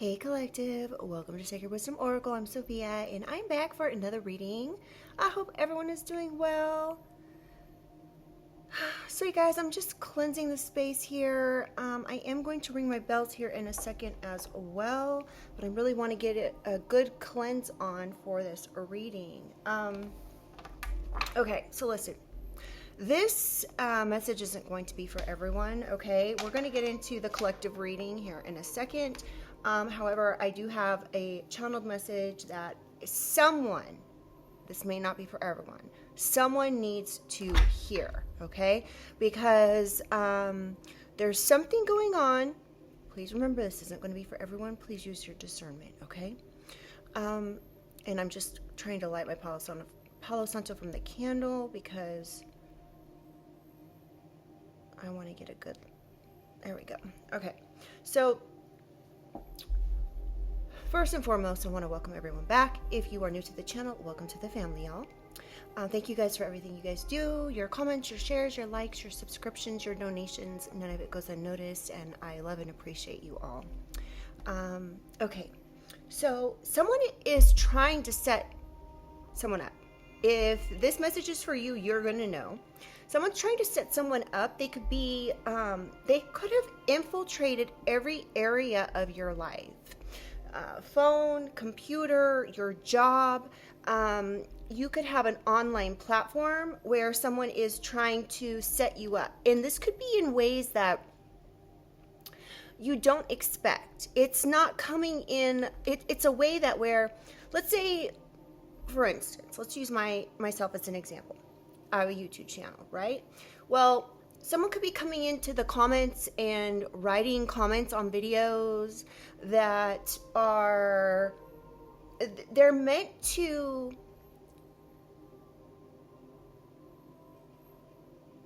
Hey Collective, welcome to Sacred Wisdom Oracle. I'm Sophia and I'm back for another reading. I hope everyone is doing well. So you guys, I'm just cleansing the space here. I am going to ring my bells here in a second as well, but I really want to get a good cleanse on for this reading. Okay, so listen. This message isn't going to be for everyone, okay? We're going to get into the collective reading here in a second. However, I do have a channeled message that someone, this may not be for everyone, someone needs to hear, okay? Because there's something going on. Please remember, this isn't going to be for everyone. Please use your discernment, okay? And I'm just trying to light my Palo Santo from the candle because I want to get a good, there we go. Okay, so first and foremost, I want to welcome everyone back. If you are new to the channel, welcome to the family, y'all. Thank you guys for everything you guys do, your comments, your shares, your likes, your subscriptions, your donations. None of it goes unnoticed, and I love and appreciate you all. Okay, so someone is trying to set someone up. If this message is for you, you're going to know. Someone's trying to set someone up. They could be, they could have infiltrated every area of your life. Phone, computer, your job. You could have an online platform where someone is trying to set you up. And this could be in ways that you don't expect. It's not coming in, it's a way that where, let's say, for instance, let's use myself as an example. I have a YouTube channel, right? Well, someone could be coming into the comments and writing comments on videos that are, they're meant to,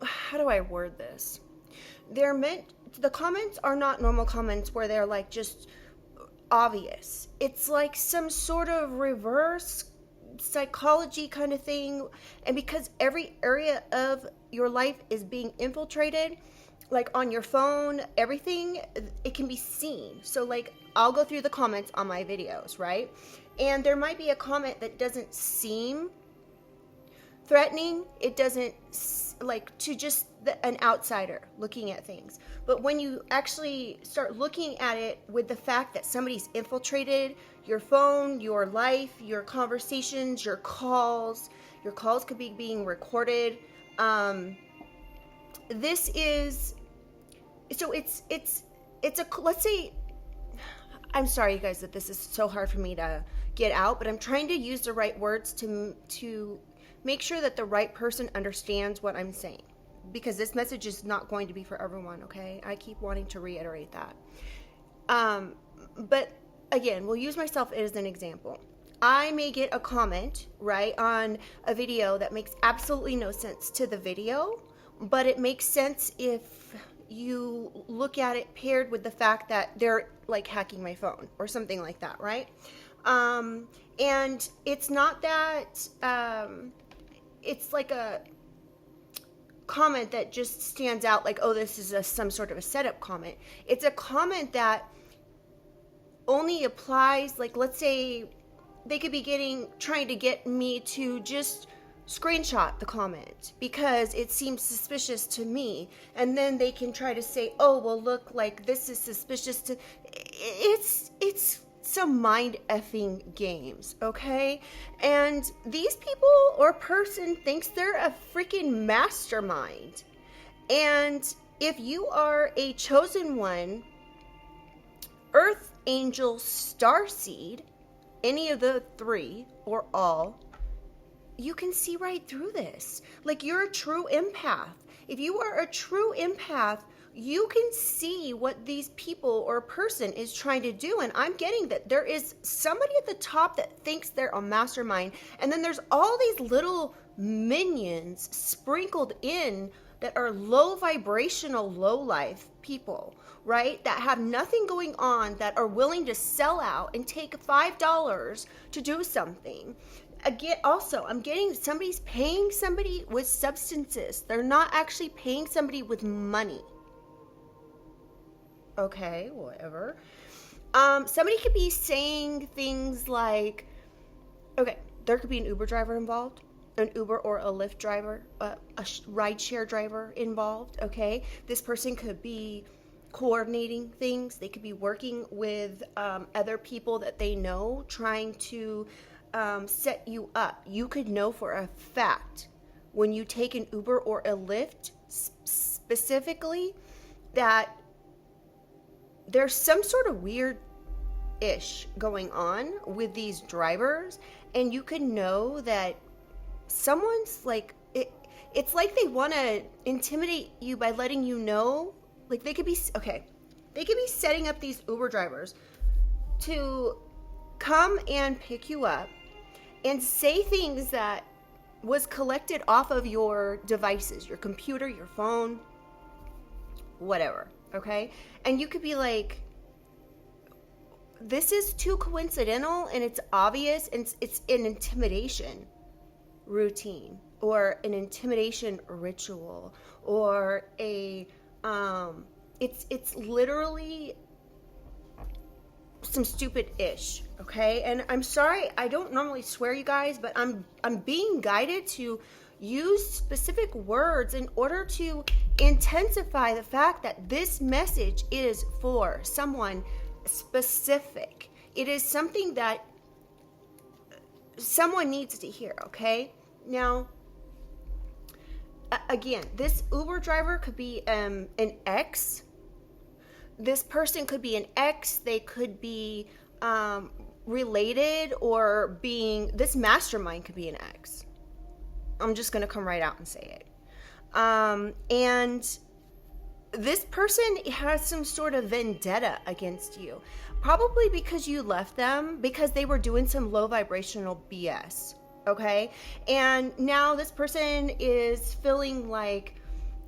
how do I word this? The comments are not normal comments where they're like just obvious. It's like some sort of reverse psychology kind of thing, and because every area of your life is being infiltrated, like on your phone, everything, it can be seen. So like I'll go through the comments on my videos, right? And there might be a comment that doesn't seem threatening. It doesn't, like, to just an outsider looking at things. But when you actually start looking at it with the fact that somebody's infiltrated your phone, your life, your conversations, your calls could be being recorded. This is, so it's a, let's say, I'm sorry you guys that this is so hard for me to get out, but I'm trying to use the right words to make sure that the right person understands what I'm saying, because this message is not going to be for everyone, okay? I keep wanting to reiterate that. But again, we'll use myself as an example. I may get a comment, right, on a video that makes absolutely no sense to the video, but it makes sense if you look at it paired with the fact that they're like hacking my phone or something like that, right? And it's not that, it's like a comment that just stands out like, oh, this is some sort of a setup comment. It's a comment that only applies, like, let's say they could be trying to get me to just screenshot the comment because it seems suspicious to me, and then they can try to say, oh, well, look, like, this is suspicious to, it's some mind effing games, okay? And these people or person thinks they're a freaking mastermind. And if you are a chosen one, earth angel, starseed, any of the three or all, you can see right through this. Like, you're a true empath. If you are a true empath, you can see what these people or person is trying to do. And I'm getting that there is somebody at the top that thinks they're a mastermind. And then there's all these little minions sprinkled in that are low vibrational, low life people, right? That have nothing going on, that are willing to sell out and take $5 to do something. Again, also, I'm getting somebody's paying somebody with substances. They're not actually paying somebody with money. Okay, whatever. Somebody could be saying things like, okay, there could be an Uber driver involved, an Uber or a Lyft driver, a rideshare driver involved, okay? This person could be coordinating things. They could be working with other people that they know, trying to set you up. You could know for a fact when you take an Uber or a Lyft specifically that there's some sort of weird-ish going on with these drivers, and you can know that someone's like, it's like they want to intimidate you by letting you know, like they could be setting up these Uber drivers to come and pick you up and say things that was collected off of your devices, your computer, your phone, whatever, okay? And you could be like, this is too coincidental and it's obvious, and it's an intimidation routine or an intimidation ritual or it's literally some stupid-ish, okay? And I'm sorry, I don't normally swear, you guys, but I'm being guided to use specific words in order to intensify the fact that this message is for someone specific. It is something that someone needs to hear, okay? Now, again, this Uber driver could be an ex. This person could be an ex. They could be related, or this mastermind could be an ex. I'm just going to come right out and say it. And this person has some sort of vendetta against you, probably because you left them because they were doing some low vibrational BS, okay? And now this person is feeling like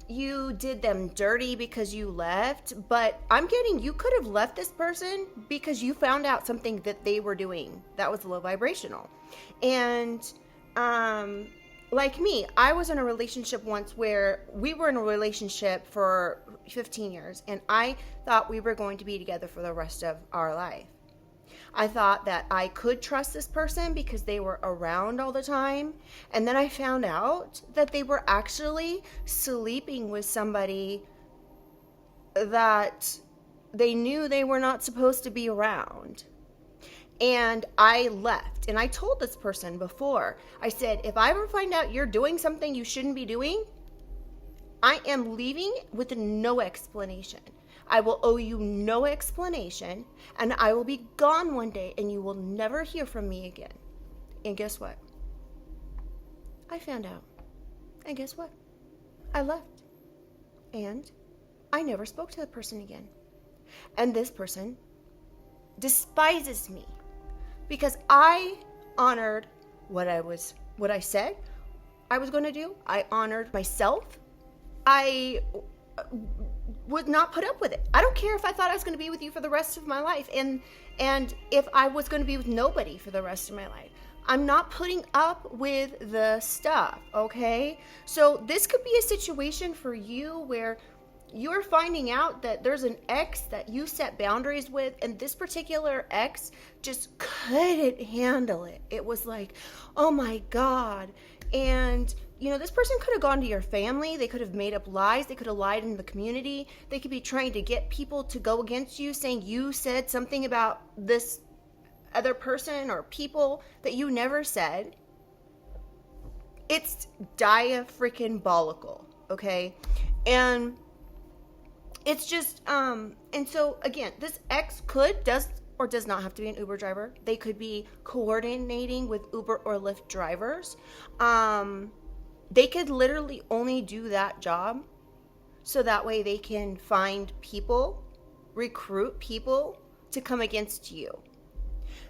you did them dirty because you left, but I'm getting, you could have left this person because you found out something that they were doing that was low vibrational. And like me, I was in a relationship once where we were in a relationship for 15 years, and I thought we were going to be together for the rest of our life. I thought that I could trust this person because they were around all the time, and then I found out that they were actually sleeping with somebody that they knew they were not supposed to be around. And I left, and I told this person before, I said, if I ever find out you're doing something you shouldn't be doing, I am leaving with no explanation. I will owe you no explanation, and I will be gone one day, and you will never hear from me again. And guess what? I found out. And guess what? I left. And I never spoke to the person again. And this person despises me because I honored what I said I was going to do. I honored myself. I would not put up with it. I don't care if I thought I was going to be with you for the rest of my life, and if I was going to be with nobody for the rest of my life. I'm not putting up with the stuff, okay? So this could be a situation for you where you're finding out that there's an ex that you set boundaries with, and this particular ex just couldn't handle it. It was like, oh my God. And you know, this person could have gone to your family. They could have made up lies. They could have lied in the community. They could be trying to get people to go against you, saying you said something about this other person or people that you never said. It's diabolical, okay? And it's just, and so again, this ex does or does not have to be an Uber driver. They could be coordinating with Uber or Lyft drivers. They could literally only do that job so that way they can find people, recruit people to come against you.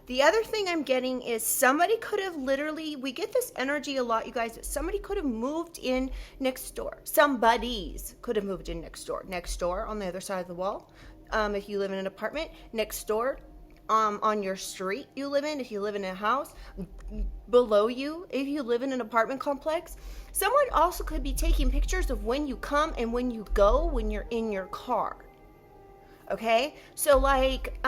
The other thing I'm getting is somebody could have literally, we get this energy a lot, you guys, somebody could have moved in next door. Somebody's could have moved in next door. Next door on the other side of the wall. If you live in an apartment, next door on your street you live in, if you live in a house, below you, if you live in an apartment complex. Someone also could be taking pictures of when you come and when you go when you're in your car. Okay, so like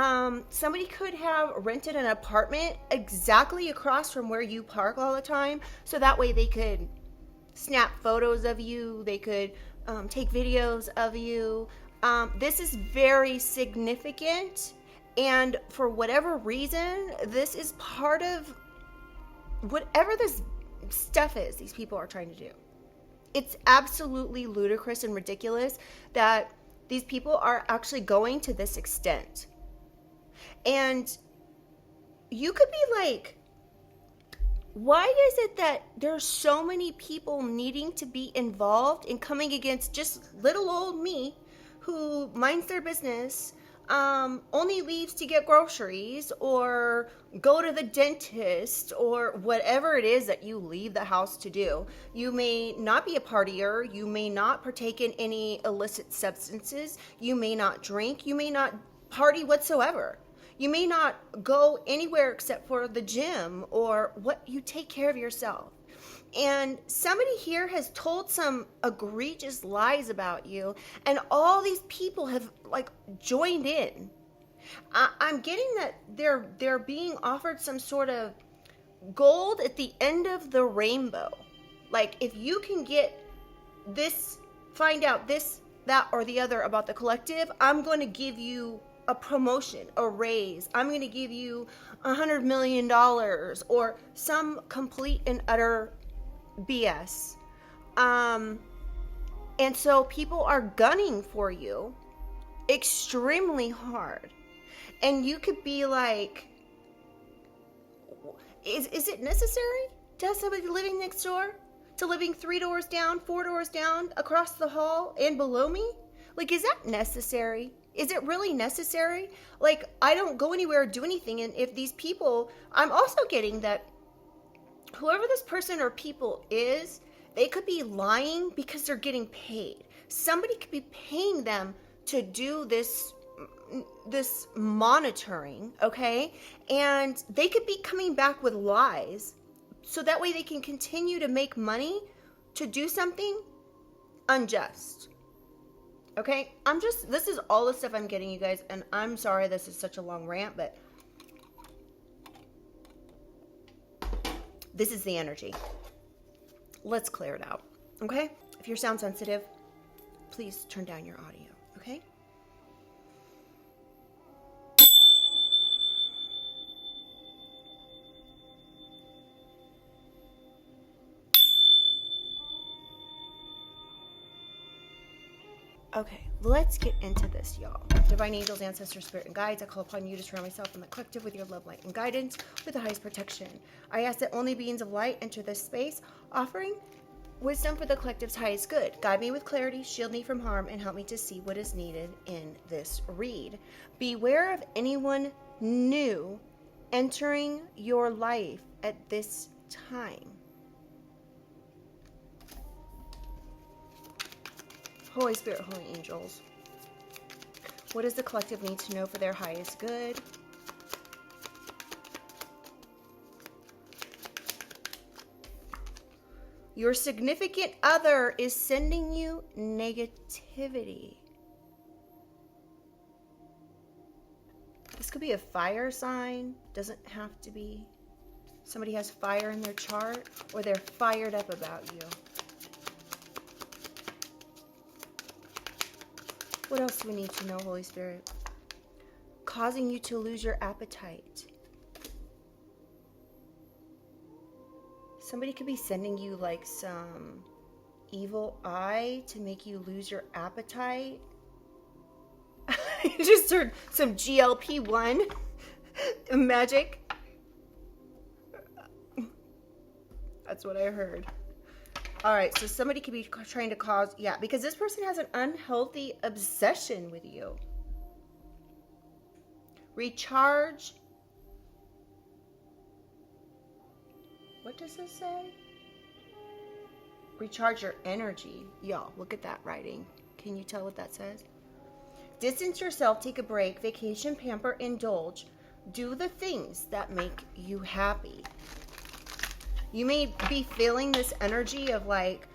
somebody could have rented an apartment exactly across from where you park all the time, so that way they could snap photos of you, they could take videos of you. This is very significant, and for whatever reason, this is part of whatever this stuff is these people are trying to do. It's absolutely ludicrous and ridiculous that these people are actually going to this extent. And you could be like, why is it that there's so many people needing to be involved in coming against just little old me who minds their business, only leaves to get groceries or go to the dentist or whatever it is that you leave the house to do. You may not be a partier. You may not partake in any illicit substances. You may not drink. You may not party whatsoever. You may not go anywhere except for the gym or what. You take care of yourself. And somebody here has told some egregious lies about you, and all these people have like joined in. I'm getting that they're being offered some sort of gold at the end of the rainbow. Like, if you can get this, find out this, that, or the other about the collective, I'm going to give you a promotion, a raise. I'm going to give you $100 million or some complete and utter BS. And so people are gunning for you extremely hard. And you could be like, is it necessary to have somebody living next door? To living 3 doors down, 4 doors down, across the hall and below me? Like, is that necessary? Is it really necessary? Like, I don't go anywhere or do anything. And if these people, I'm also getting that whoever this person or people is, they could be lying because they're getting paid. Somebody could be paying them to do this monitoring, okay? And they could be coming back with lies so that way they can continue to make money to do something unjust. Okay? This is all the stuff I'm getting, you guys, and I'm sorry this is such a long rant, but this is the energy. Let's clear it out, okay? If you're sound sensitive, please turn down your audio, okay? Okay, let's get into this, y'all. Divine angels, ancestors, spirit, and guides, I call upon you to surround myself and the collective with your love, light, and guidance with the highest protection. I ask that only beings of light enter this space, offering wisdom for the collective's highest good. Guide me with clarity, shield me from harm, and help me to see what is needed in this read. Beware of anyone new entering your life at this time. Holy Spirit, Holy Angels, what does the collective need to know for their highest good? Your significant other is sending you negativity. This could be a fire sign, doesn't have to be. Somebody has fire in their chart, or they're fired up about you. What else do we need to know, Holy Spirit? Causing you to lose your appetite. Somebody could be sending you like some evil eye to make you lose your appetite. I just heard some GLP-1 magic. That's what I heard. All right, so somebody could be trying to cause, because this person has an unhealthy obsession with you. Recharge. What does this say? Recharge your energy. Y'all, look at that writing. Can you tell what that says? Distance yourself, take a break, vacation, pamper, indulge. Do the things that make you happy. You may be feeling this energy of like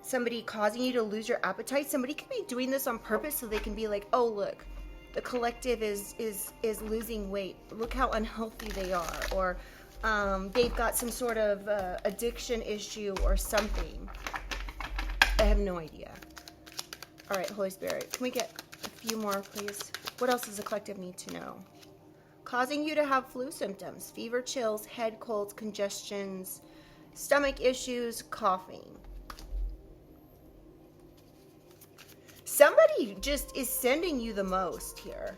somebody causing you to lose your appetite. Somebody could be doing this on purpose so they can be like, oh, look, the collective is losing weight. Look how unhealthy they are. Or they've got some sort of addiction issue or something. I have no idea. All right, Holy Spirit, can we get a few more, please? What else does the collective need to know? Causing you to have flu symptoms, fever, chills, head colds, congestions, stomach issues, coughing. Somebody just is sending you the most here.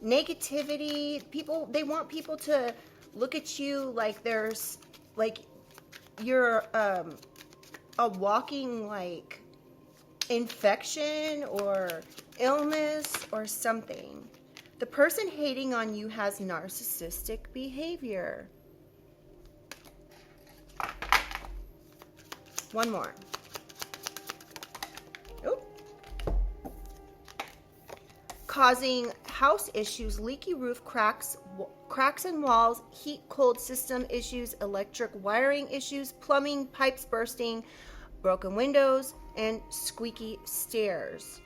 Negativity. People, they want people to look at you like there's, like you're a walking, like, infection or illness or something. The person hating on you has narcissistic behavior. One more. Oop. Causing house issues, leaky roof, cracks in walls, heat cold system issues, electric wiring issues, plumbing, pipes bursting, broken windows, and squeaky stairs.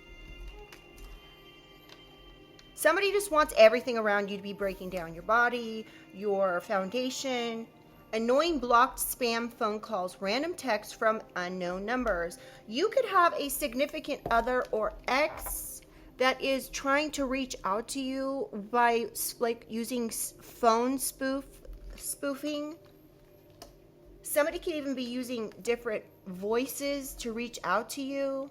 Somebody just wants everything around you to be breaking down. Your body, your foundation, annoying blocked spam phone calls, random texts from unknown numbers. You could have a significant other or ex that is trying to reach out to you by, like, using phone spoofing. Somebody could even be using different voices to reach out to you.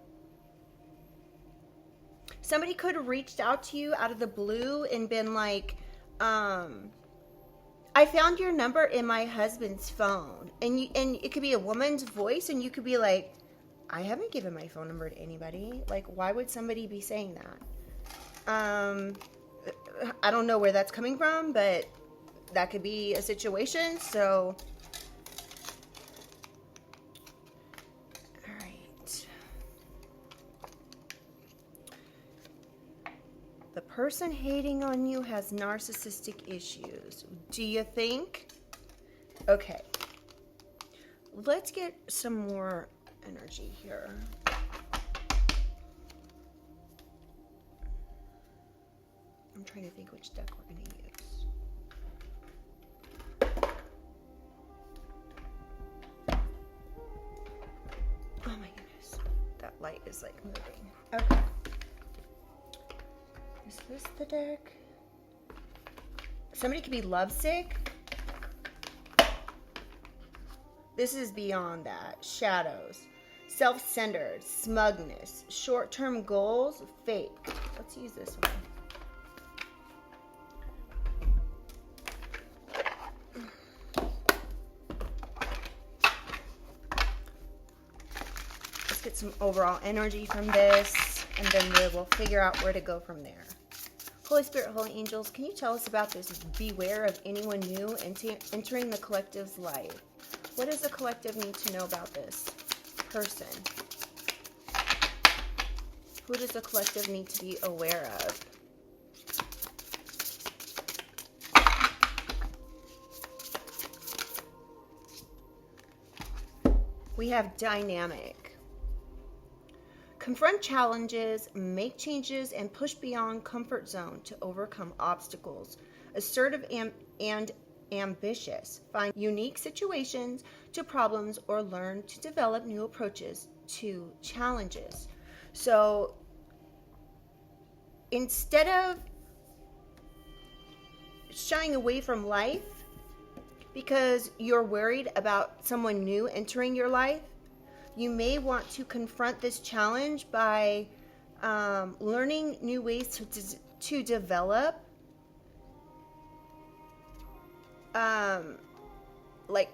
Somebody could have reached out to you out of the blue and been like, I found your number in my husband's phone. And it could be a woman's voice, and you could be like, I haven't given my phone number to anybody. Like, why would somebody be saying that? I don't know where that's coming from, but that could be a situation. So, all right. The person hating on you has narcissistic issues. Do you think? Okay. Let's get some more energy here. I'm trying to think which deck we're going to use. Oh my goodness. That light is like moving. Okay. Is this the deck? Somebody could be lovesick. This is beyond that. Shadows. Self-centered. Smugness. Short-term goals. Fake. Let's use this one. Let's get some overall energy from this, and then we'll figure out where to go from there. Holy Spirit, Holy Angels, can you tell us about this? Beware of anyone new entering the collective's life. What does the collective need to know about this person? Who does the collective need to be aware of? We have dynamic. Confront challenges, make changes, and push beyond comfort zone to overcome obstacles. Assertive and ambitious. Find unique situations to problems or learn to develop new approaches to challenges. So instead of shying away from life because you're worried about someone new entering your life, you may want to confront this challenge by learning new ways to develop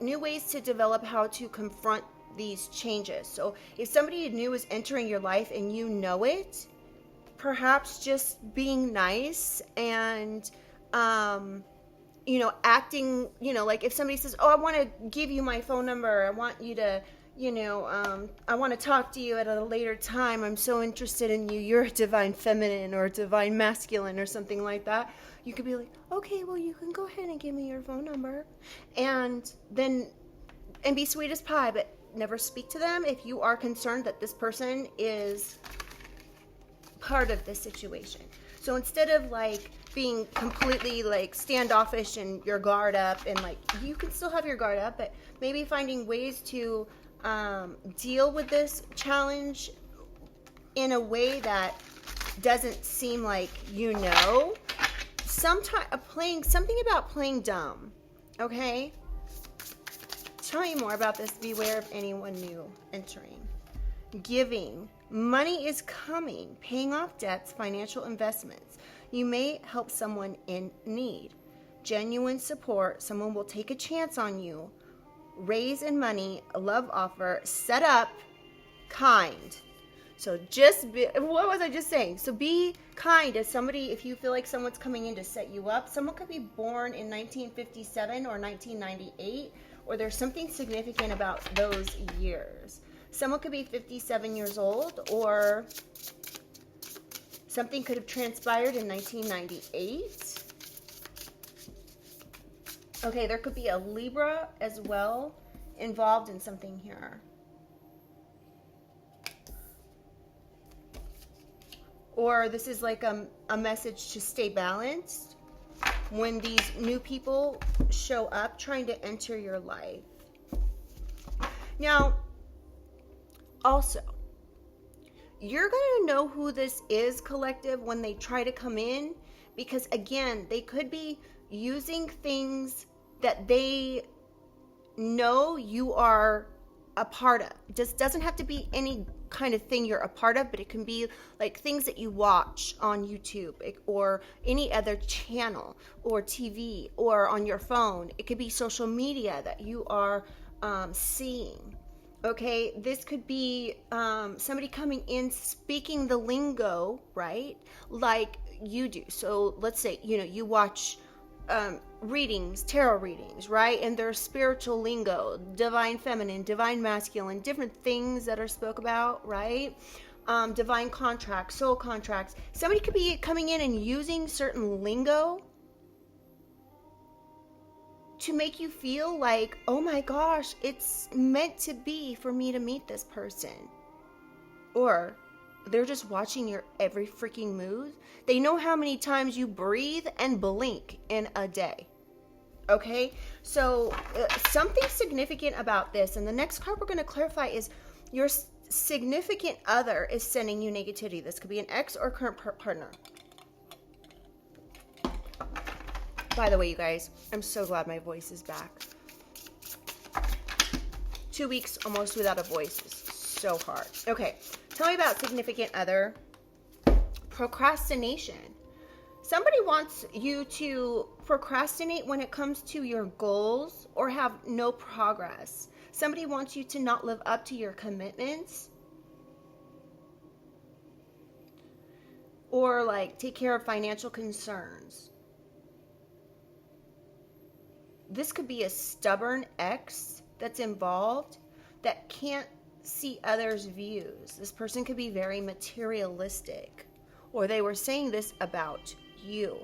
new ways to develop how to confront these changes. So if somebody new is entering your life and you know it, perhaps just being nice and acting, like if somebody says, oh, I want to give you my phone number, I want you to, I want to talk to you at a later time, I'm so interested in you, you're a divine feminine or a divine masculine or something like that, you could be like, okay, well, you can go ahead and give me your phone number, and be sweet as pie, but never speak to them if you are concerned that this person is part of the situation. So instead of like being completely like standoffish and your guard up, and like you can still have your guard up, but maybe finding ways to deal with this challenge in a way that doesn't seem like something about playing dumb. Okay, tell me more about this. Beware of anyone new entering. Giving. Money is coming. Paying off debts, financial investments. You may help someone in need. Genuine support. Someone will take a chance on you. Raise in money. A love offer. Set up. Kind. So what was I just saying? So be kind to somebody. If you feel like someone's coming in to set you up, someone could be born in 1957 or 1998, or there's something significant about those years. Someone could be 57 years old, or something could have transpired in 1998. Okay, there could be a Libra as well involved in something here. Or this is like a message to stay balanced when these new people show up trying to enter your life. Now, also, you're going to know who this is, collective, when they try to come in, because again, they could be using things that they know you are a part of. It just doesn't have to be any kind of thing you're a part of, but it can be like things that you watch on YouTube or any other channel or TV or on your phone. It could be social media that you are seeing. Okay, this could be somebody coming in speaking the lingo, right? Like you do. So let's say, you watch readings, tarot readings, right? And there's spiritual lingo, divine feminine, divine masculine, different things that are spoke about, right? Divine contracts, soul contracts. Somebody could be coming in and using certain lingo to make you feel like, oh my gosh, it's meant to be for me to meet this person. Or they're just watching your every freaking move. They know how many times you breathe and blink in a day. Okay? So something significant about this. And the next card we're going to clarify is your significant other is sending you negativity. This could be an ex or current partner. By the way, you guys, I'm so glad my voice is back. 2 weeks almost without a voice is so hard. Okay, tell me about significant other. Procrastination. Somebody wants you to procrastinate when it comes to your goals or have no progress. Somebody wants you to not live up to your commitments. Or like take care of financial concerns. This could be a stubborn ex that's involved that can't see others' views. This person could be very materialistic, or they were saying this about you.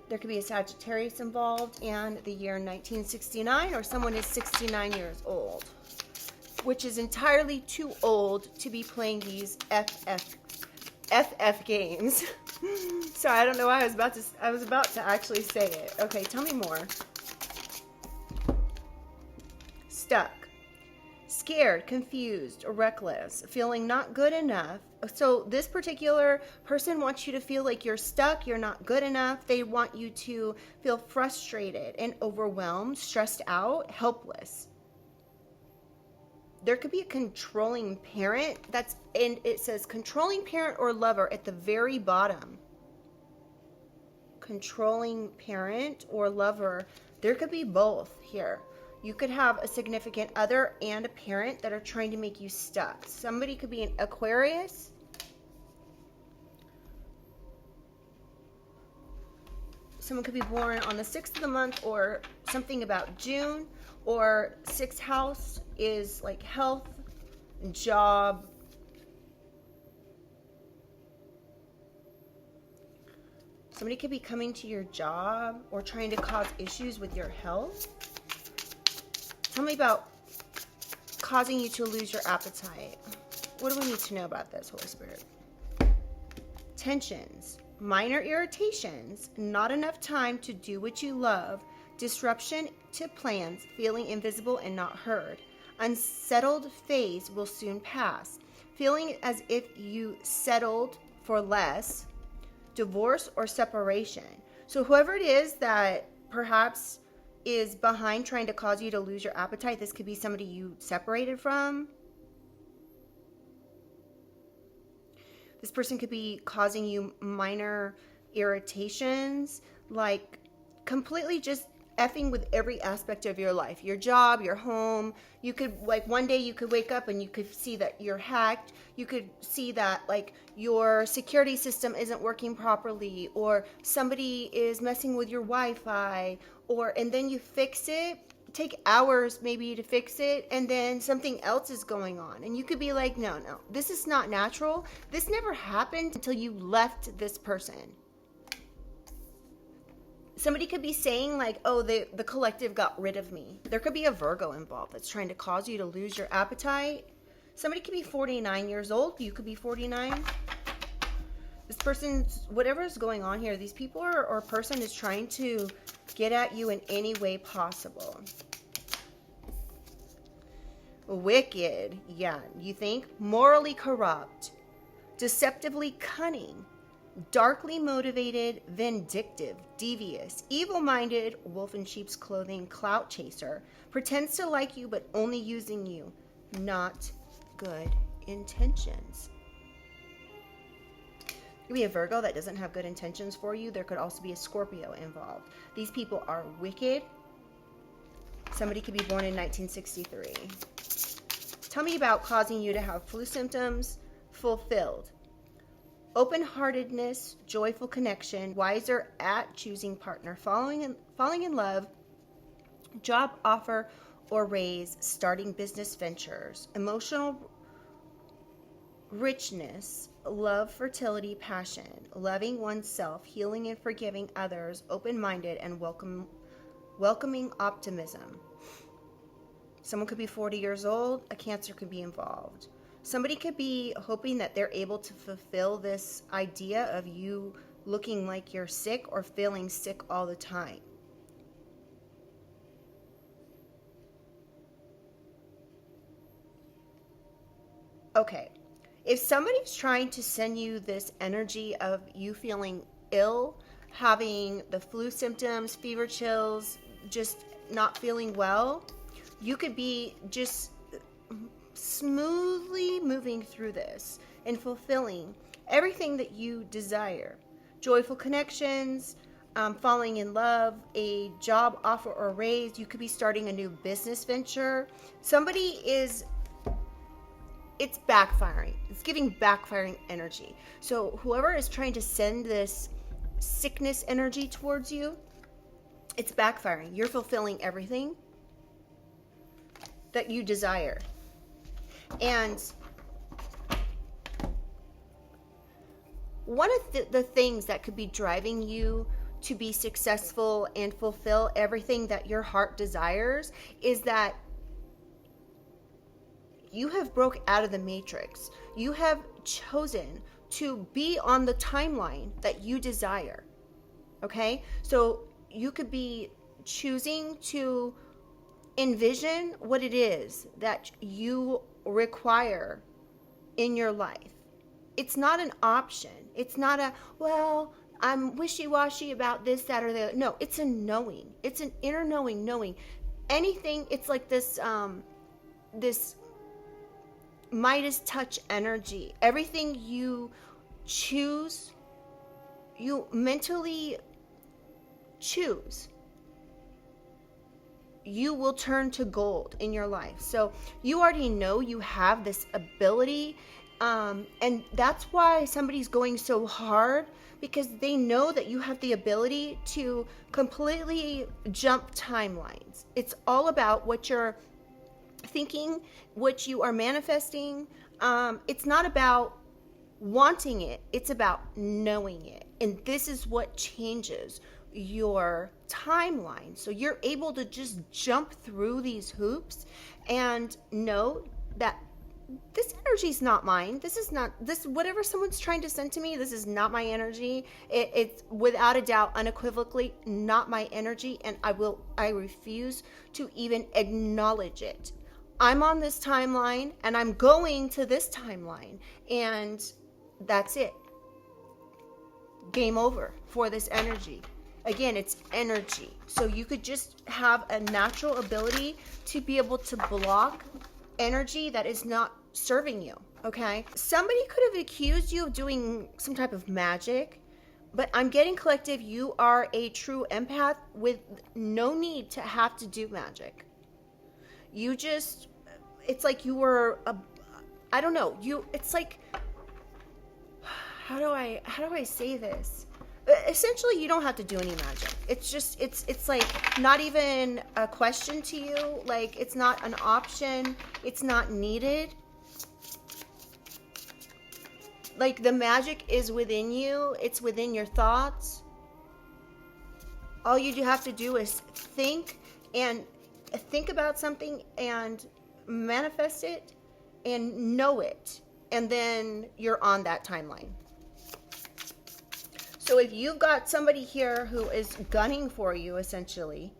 There could be a Sagittarius involved and the year 1969, or someone is 69 years old, which is entirely too old to be playing these FF games. Sorry, I don't know why I was about to actually say it. Okay, tell me more. Stuck. Scared, confused, or reckless, feeling not good enough. So this particular person wants you to feel like you're stuck, you're not good enough. They want you to feel frustrated and overwhelmed, stressed out, helpless. There could be a controlling parent and it says controlling parent or lover at the very bottom. Controlling parent or lover. There could be both here. You could have a significant other and a parent that are trying to make you stuck. Somebody could be an Aquarius. Someone could be born on the 6th of the month or something about June. Or 6th house is like health, job. Somebody could be coming to your job or trying to cause issues with your health. Tell me about causing you to lose your appetite. What do we need to know about this, Holy Spirit? Tensions, minor irritations, not enough time to do what you love, disruption to plans, feeling invisible and not heard. Unsettled phase will soon pass. Feeling as if you settled for less, divorce or separation. So whoever it is that perhaps is behind trying to cause you to lose your appetite, this could be somebody you separated from. This person could be causing you minor irritations, like completely just effing with every aspect of your life, your job, your home. You could, like, one day you could wake up and you could see that you're hacked. You could see that, like, your security system isn't working properly, or somebody is messing with your Wi-Fi, and then you fix it. Take hours maybe to fix it, and then something else is going on, and you could be like, no, this is not natural. This never happened until you left this person. Somebody could be saying like, oh, the collective got rid of me. There could be a Virgo involved that's trying to cause you to lose your appetite. Somebody could be 49 years old. You could be 49. This person's, whatever is going on here, these people or person is trying to get at you in any way possible. Wicked, yeah, you think? Morally corrupt, deceptively cunning, darkly motivated, vindictive, devious, evil-minded, wolf in sheep's clothing, clout chaser, pretends to like you but only using you, not good intentions. There could be a Virgo that doesn't have good intentions for you. There could also be a Scorpio involved. These people are wicked. Somebody could be born in 1963. Tell me about causing you to have flu symptoms. Fulfilled. Open-heartedness, joyful connection, wiser at choosing partner, falling in love, job offer or raise, starting business ventures, emotional richness, love, fertility, passion, loving oneself, healing and forgiving others, open-minded and welcoming optimism. Someone could be 40 years old, a Cancer could be involved. Somebody could be hoping that they're able to fulfill this idea of you looking like you're sick or feeling sick all the time. Okay, if somebody's trying to send you this energy of you feeling ill, having the flu symptoms, fever, chills, just not feeling well, you could be just smoothly moving through this and fulfilling everything that you desire. Joyful connections, falling in love, a job offer or raise. You could be starting a new business venture. Somebody is, it's backfiring. It's giving backfiring energy. So whoever is trying to send this sickness energy towards you, it's backfiring. You're fulfilling everything that you desire. And one of the things that could be driving you to be successful and fulfill everything that your heart desires is that you have broke out of the matrix. You have chosen to be on the timeline that you desire. Okay? So you could be choosing to envision what it is that you require in your life. It's not an option. It's not a, well, I'm wishy-washy about this, that, or the other. No, it's a knowing. It's an inner knowing. Anything, it's like this, this Midas touch energy. Everything you choose, you mentally choose, you will turn to gold in your life. So you already know you have this ability, and that's why somebody's going so hard, because they know that you have the ability to completely jump timelines. It's all about what you're thinking, what you are manifesting. It's not about wanting it, it's about knowing it. And this is what changes your timeline. So you're able to just jump through these hoops and know that this energy is not mine. This is not, this, whatever someone's trying to send to me, this is not my energy. It's without a doubt, unequivocally not my energy. And I refuse to even acknowledge it. I'm on this timeline and I'm going to this timeline, and that's it. Game over for this energy. Again, it's energy. So you could just have a natural ability to be able to block energy that is not serving you, okay? Somebody could have accused you of doing some type of magic, but I'm getting collective, you are a true empath with no need to have to do magic. You just, it's like you were I don't know, it's like, how do I say this? Essentially, you don't have to do any magic. It's just, it's like not even a question to you. Like, it's not an option. It's not needed. Like, the magic is within you. It's within your thoughts. All you do have to do is think about something and manifest it and know it. And then you're on that timeline. So if you've got somebody here who is gunning for you, essentially,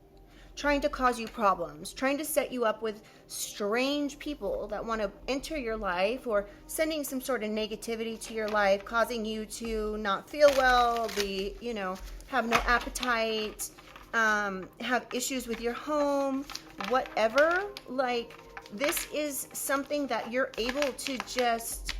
trying to cause you problems, trying to set you up with strange people that want to enter your life, or sending some sort of negativity to your life, causing you to not feel well, have no appetite, have issues with your home, whatever, like, this is something that you're able to just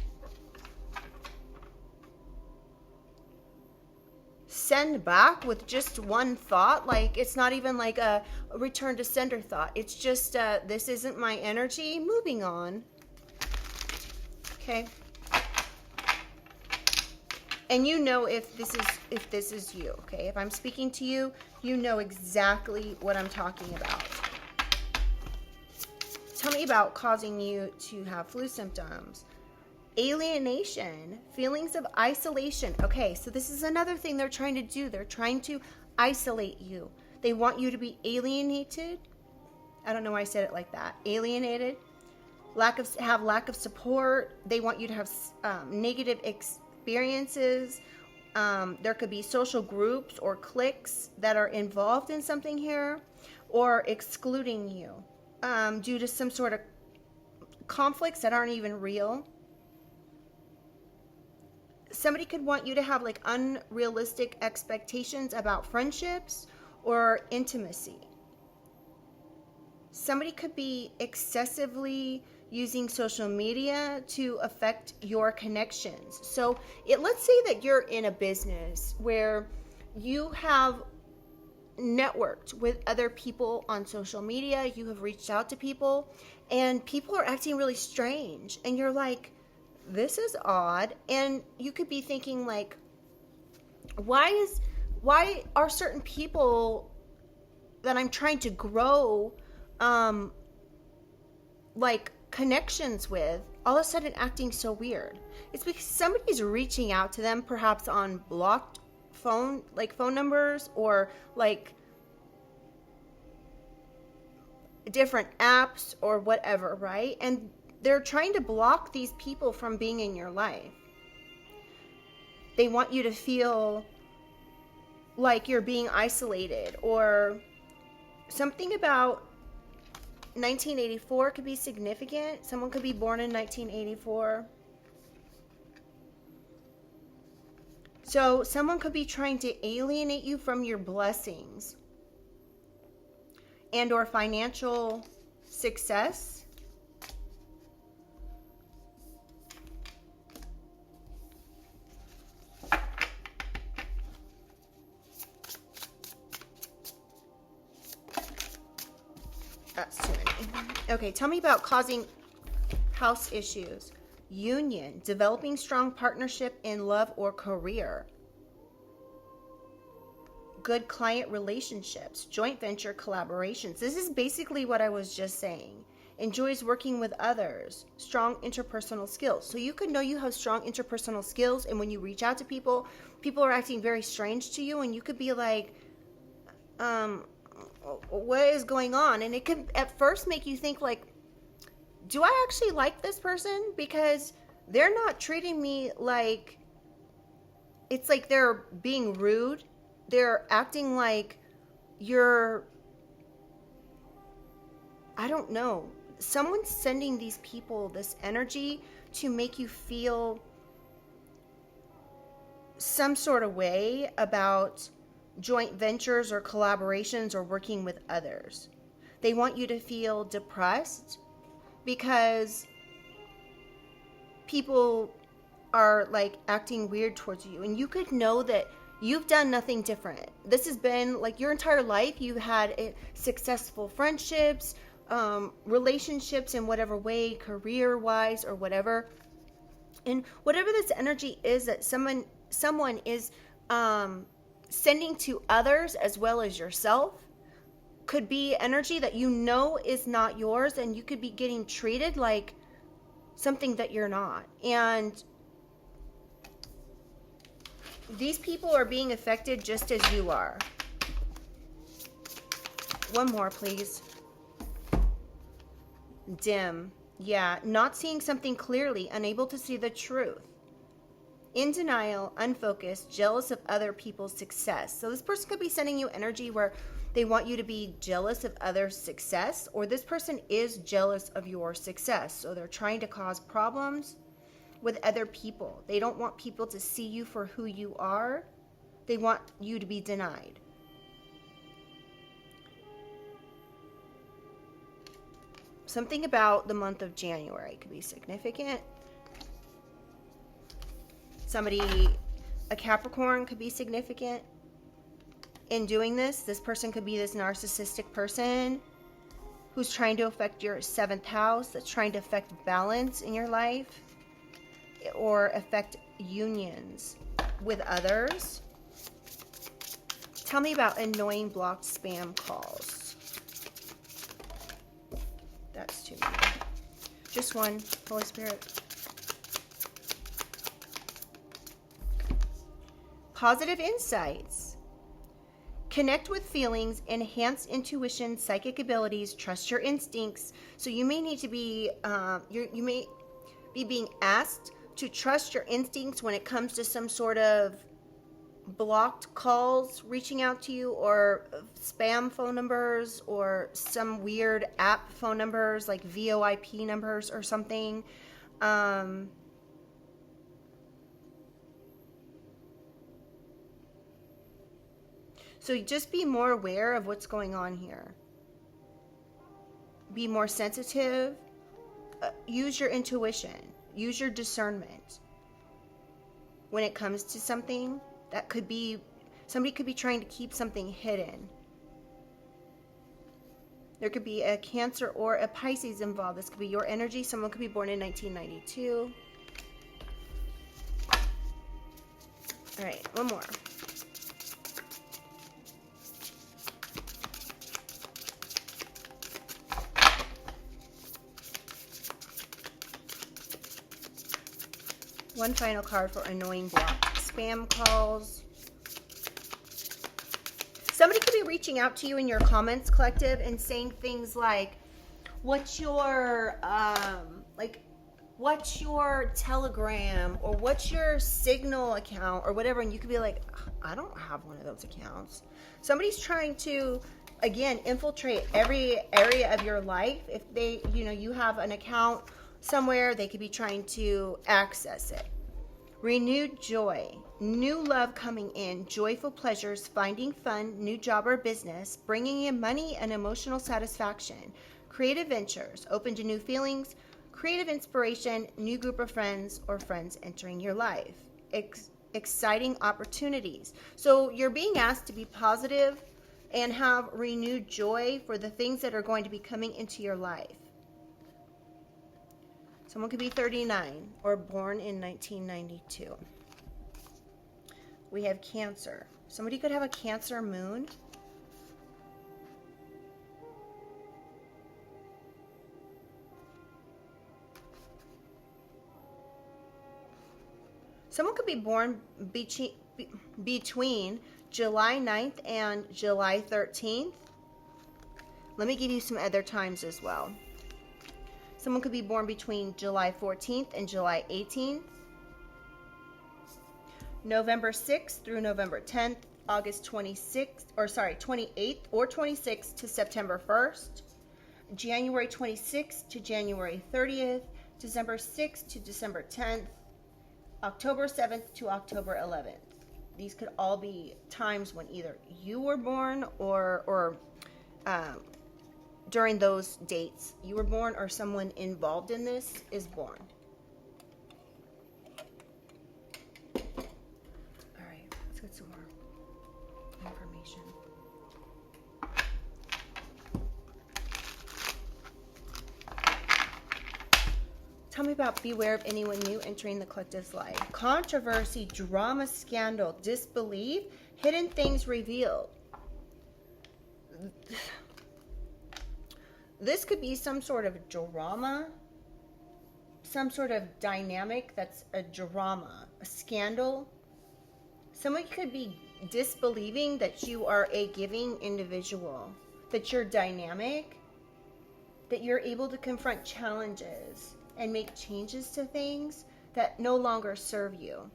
send back with just one thought. Like, it's not even like a return to sender thought. It's just, this isn't my energy, moving on. Okay. And you know if this is you, okay? If I'm speaking to you, you know exactly what I'm talking about. Tell me about causing you to have flu symptoms. Alienation, feelings of isolation. Okay, so this is another thing they're trying to do. They're trying to isolate you. They want you to be alienated. I don't know why I said it like that. Alienated. Lack of support. They want you to have negative experiences. There could be social groups or cliques that are involved in something here, or excluding you due to some sort of conflicts that aren't even real. Somebody could want you to have like unrealistic expectations about friendships or intimacy. Somebody could be excessively using social media to affect your connections. So let's say that you're in a business where you have networked with other people on social media, you have reached out to people, and people are acting really strange, and you're like, this is odd. And you could be thinking like, why are certain people that I'm trying to grow like connections with all of a sudden acting so weird? It's because somebody's reaching out to them, perhaps on blocked phone numbers, or like different apps or whatever, right? And they're trying to block these people from being in your life. They want you to feel like you're being isolated, or something about 1984 could be significant. Someone could be born in 1984. So someone could be trying to alienate you from your blessings and or financial success. That's too many. Okay, tell me about causing house issues. Union, developing strong partnership in love or career. Good client relationships, joint venture collaborations. This is basically what I was just saying. Enjoys working with others, strong interpersonal skills. So you could know you have strong interpersonal skills, and when you reach out to people, people are acting very strange to you, and you could be like, what is going on? And it could at first make you think like, do I actually like this person? Because they're not treating me like, it's like they're being rude. They're acting like you're, I don't know. Someone's sending these people this energy to make you feel some sort of way about joint ventures or collaborations or working with others. They want you to feel depressed because people are like acting weird towards you, and you could know that you've done nothing different. This has been like your entire life. You had successful friendships, relationships in whatever way, career wise or whatever. And whatever this energy is that someone is sending to others as well as yourself could be energy that you know is not yours, and you could be getting treated like something that you're not. And these people are being affected just as you are. One more, please. Dim. Yeah, not seeing something clearly, unable to see the truth. In denial, unfocused, jealous of other people's success. So this person could be sending you energy where they want you to be jealous of others' success, or this person is jealous of your success. So they're trying to cause problems with other people. They don't want people to see you for who you are. They want you to be denied. Something about the month of January could be significant. Somebody, a Capricorn, could be significant in doing this. This person could be this narcissistic person who's trying to affect your 7th house, that's trying to affect balance in your life or affect unions with others. Tell me about annoying blocked spam calls. That's too many. Just one, Holy Spirit. Positive insights. Connect with feelings, enhance intuition, psychic abilities, trust your instincts. So you may need to be, you may be being asked to trust your instincts when it comes to some sort of blocked calls reaching out to you, or spam phone numbers, or some weird app phone numbers like VoIP numbers or something. So just be more aware of what's going on here. Be more sensitive. Use your intuition. Use your discernment. When it comes to something that could be, somebody could be trying to keep something hidden. There could be a Cancer or a Pisces involved. This could be your energy. Someone could be born in 1992. All right, one more. One final card for annoying block spam calls. Somebody could be reaching out to you in your comments collective and saying things like, what's your what's your Telegram, or what's your Signal account, or whatever, and you could be like, I don't have one of those accounts. Somebody's trying to, again, infiltrate every area of your life. If they, you have an account somewhere, they could be trying to access it. Renewed joy, new love coming in, joyful pleasures, finding fun, new job or business, bringing in money and emotional satisfaction, creative ventures, open to new feelings, creative inspiration, new group of friends or friends entering your life, exciting opportunities. So you're being asked to be positive and have renewed joy for the things that are going to be coming into your life. Someone could be 39 or born in 1992. We have Cancer. Somebody could have a Cancer moon. Someone could be born between July 9th and July 13th. Let me give you some other times as well. Someone could be born between July 14th and July 18th. November 6th through November 10th, August 28th or 26th to September 1st, January 26th to January 30th, December 6th to December 10th, October 7th to October 11th. These could all be times when either you were born or during those dates you were born, or someone involved in this is born. All right, let's get some more information. Tell me about beware of anyone new entering the collective's life. Controversy, drama, scandal, disbelief, hidden things revealed. This could be some sort of drama, some sort of dynamic that's a drama, a scandal. Someone could be disbelieving that you are a giving individual, that you're dynamic, that you're able to confront challenges and make changes to things that no longer serve you.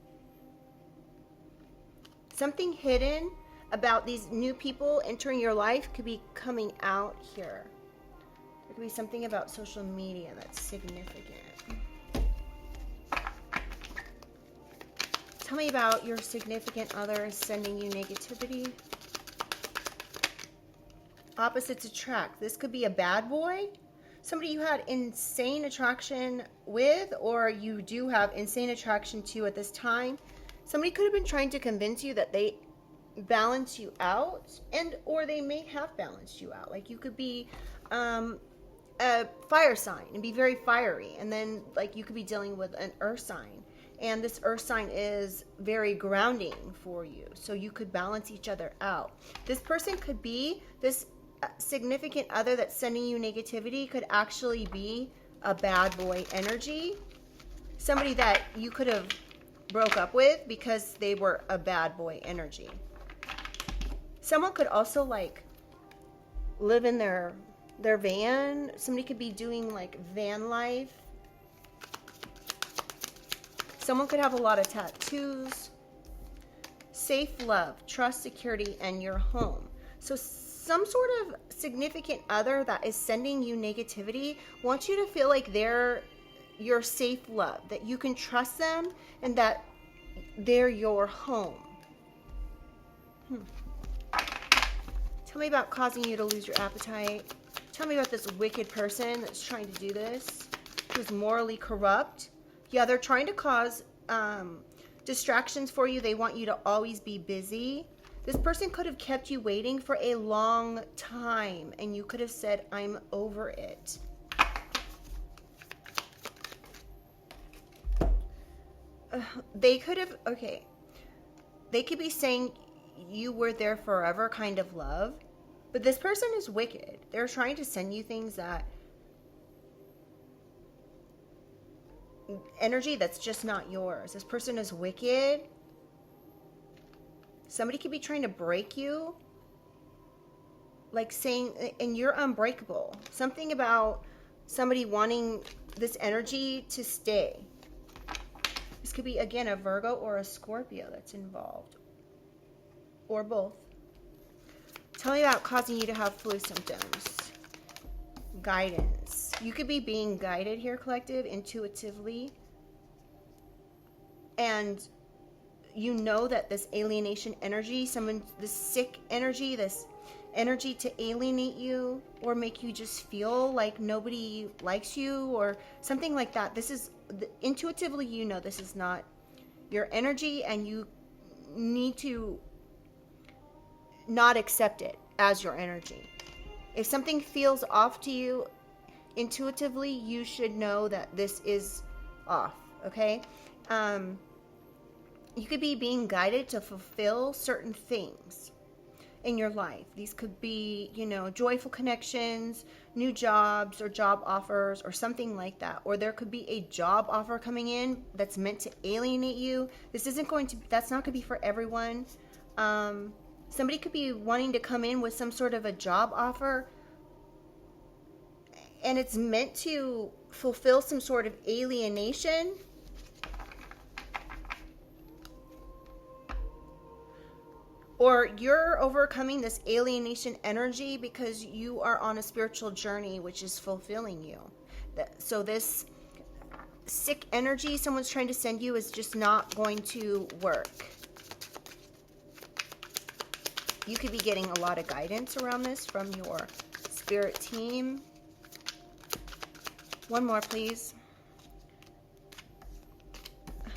Something hidden about these new people entering your life could be coming out here. There could be something about social media that's significant. Tell me about your significant other sending you negativity. Opposites attract. This could be a bad boy, somebody you had insane attraction with, or you do have insane attraction to at this time. Somebody could have been trying to convince you that they balance you out, and or they may have balanced you out. Like you could be a fire sign and be very fiery, and then like you could be dealing with an earth sign, and this earth sign is very grounding for you, so you could balance each other out. This person could be this significant other that's sending you negativity, could actually be a bad boy energy, somebody that you could have broke up with because they were a bad boy energy. Someone could also like live in their van. Somebody could be doing like van life. Someone could have a lot of tattoos. Safe love, trust, security, and your home. So some sort of significant other that is sending you negativity wants you to feel like they're your safe love, that you can trust them, and that they're your home. Tell me about causing you to lose your appetite. Tell me about this wicked person that's trying to do this, who's morally corrupt. Yeah, they're trying to cause distractions for you. They want you to always be busy. This person could have kept you waiting for a long time, and you could have said, I'm over it. They could have, okay, they could be saying you were there forever kind of love, but this person is wicked. They're trying to send you things that, energy that's just not yours. This person is wicked. Somebody could be trying to break you, like saying, and you're unbreakable. Something about somebody wanting this energy to stay. This could be, again, a Virgo or a Scorpio that's involved, or both. Tell me about causing you to have flu symptoms. Guidance. You could be being guided here, collective, intuitively. And you know that this alienation energy, this sick energy, this energy to alienate you or make you just feel like nobody likes you or something like that. This is, intuitively, you know this is not your energy, and you need to not accept it as your energy. If something feels off to you, intuitively, you should know that this is off, okay? You could be being guided to fulfill certain things in your life. These could be, you know, joyful connections, new jobs or job offers or something like that. Or there could be a job offer coming in that's meant to alienate you. This isn't going to, that's not going to be for everyone. Somebody could be wanting to come in with some sort of a job offer, and it's meant to fulfill some sort of alienation. Or you're overcoming this alienation energy because you are on a spiritual journey which is fulfilling you. So this sick energy someone's trying to send you is just not going to work. You could be getting a lot of guidance around this from your spirit team. One more, please.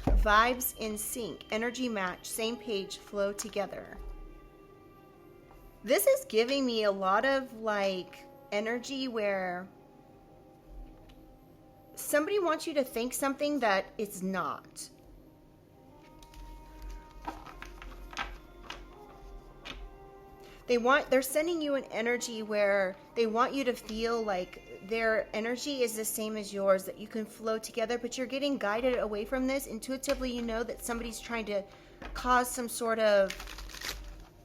Vibes in sync, energy match, same page, flow together. This is giving me a lot of like energy where somebody wants you to think something that it's not. They're sending you an energy where they want you to feel like their energy is the same as yours, that you can flow together, but you're getting guided away from this. Intuitively, you know that somebody's trying to cause some sort of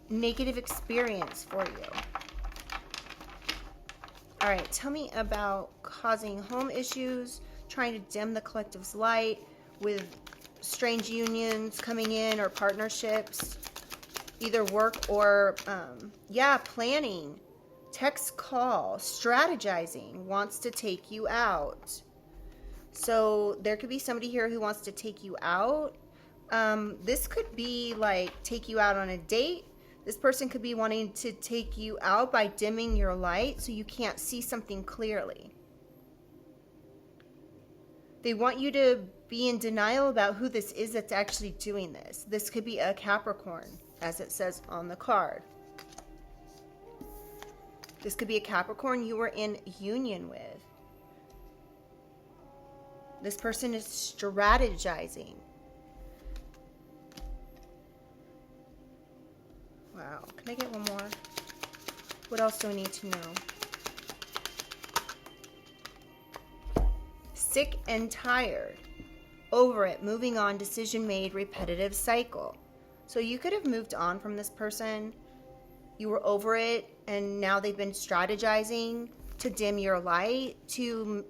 negative experience for you. All right, tell me about causing home issues, trying to dim the collective's light with strange unions coming in or partnerships. Either work or, planning, text, call, strategizing, wants to take you out. So there could be somebody here who wants to take you out. This could be like take you out on a date. This person could be wanting to take you out by dimming your light so you can't see something clearly. They want you to be in denial about who this is that's actually doing this. This could be a Capricorn, as it says on the card. This could be a Capricorn you were in union with. This person is strategizing. Wow. Can I get one more? What else do I need to know? Sick and tired. Over it. Moving on. Decision made. Repetitive cycle. So you could have moved on from this person. You were over it, and now they've been strategizing to dim your light, to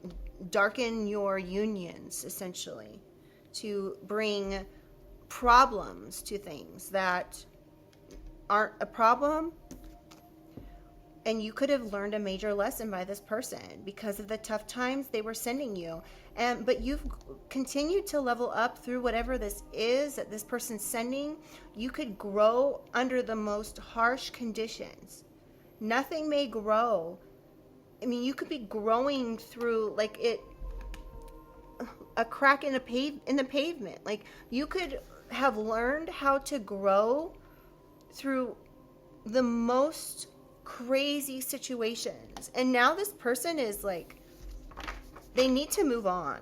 darken your unions, essentially, to bring problems to things that aren't a problem. And you could have learned a major lesson by this person because of the tough times they were sending you. But you've continued to level up through whatever this is that this person's sending. You could grow under the most harsh conditions. Nothing may grow. I mean, you could be growing through like a crack in the pavement. Like you could have learned how to grow through the most crazy situations. And now this person is like, they need to move on.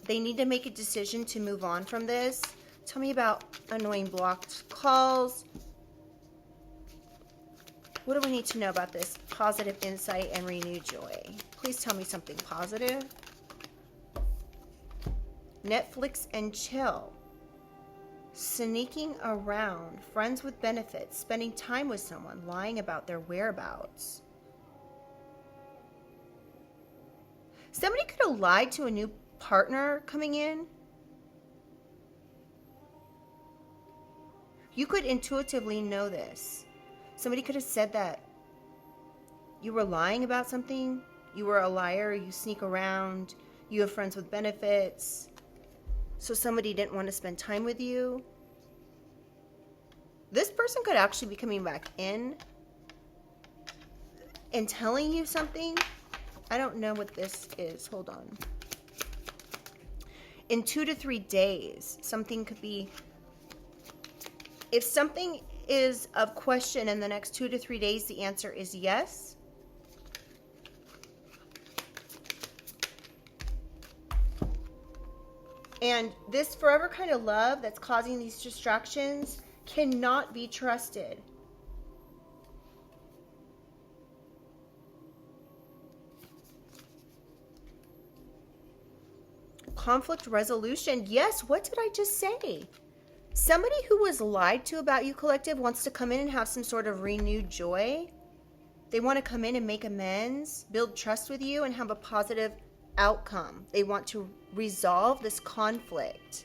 They need to make a decision to move on from this. Tell me about annoying blocked calls. What do we need to know about this? Positive insight and renewed joy. Please tell me something positive. Netflix and chill. Sneaking around. Friends with benefits. Spending time with someone. Lying about their whereabouts. Somebody could have lied to a new partner coming in. You could intuitively know this. Somebody could have said that you were lying about something. You were a liar. You sneak around. You have friends with benefits. So somebody didn't want to spend time with you. This person could actually be coming back in and telling you something. I don't know what this is. Hold on. In 2 to 3 days, something could be... If something is of question in the next 2 to 3 days, the answer is yes. And this forever kind of love that's causing these distractions cannot be trusted. Conflict resolution. Yes, what did I just say? Somebody who was lied to about you, collective, wants to come in and have some sort of renewed joy. They want to come in and make amends, build trust with you, and have a positive outcome. They want to resolve this conflict.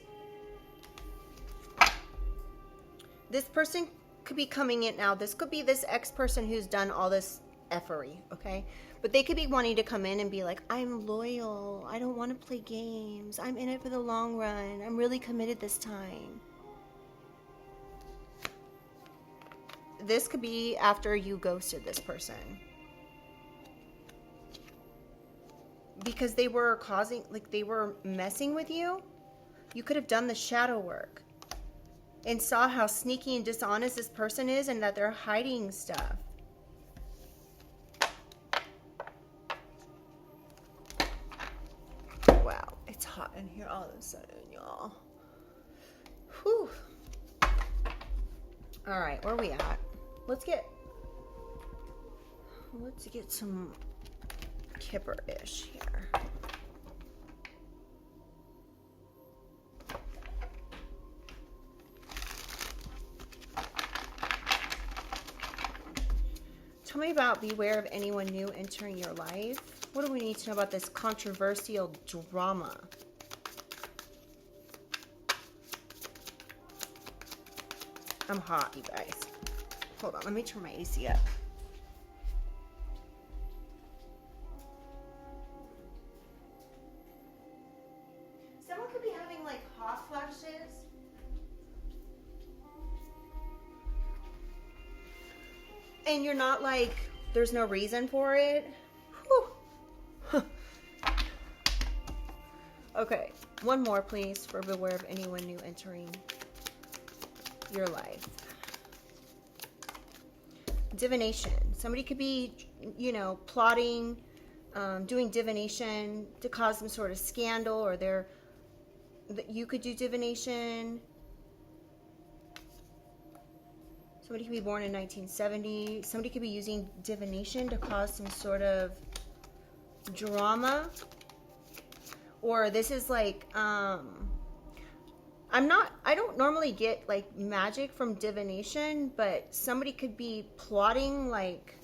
This person could be coming in now. This could be this ex-person who's done all this effery, okay? But they could be wanting to come in and be like, I'm loyal. I don't want to play games. I'm in it for the long run. I'm really committed this time. This could be after you ghosted this person. Because they were causing, like they were messing with you. You could have done the shadow work and saw how sneaky and dishonest this person is and that they're hiding stuff. Wow, it's hot in here all of a sudden, y'all. Whew. All right, where are we at? Let's get some Kipper-ish here. Tell me about beware of anyone new entering your life. What do we need to know about this controversial drama? I'm hot, you guys. Hold on, let me turn my AC up. Someone could be having like hot flashes. And you're not like, there's no reason for it. Whew. Okay, one more please for beware of anyone new entering your life. Divination. Somebody could be, you know, plotting, doing divination to cause some sort of scandal, or you could do divination. Somebody could be born in 1970. Somebody could be using divination to cause some sort of drama. Or this is like, I don't normally get like magic from divination, but somebody could be plotting like,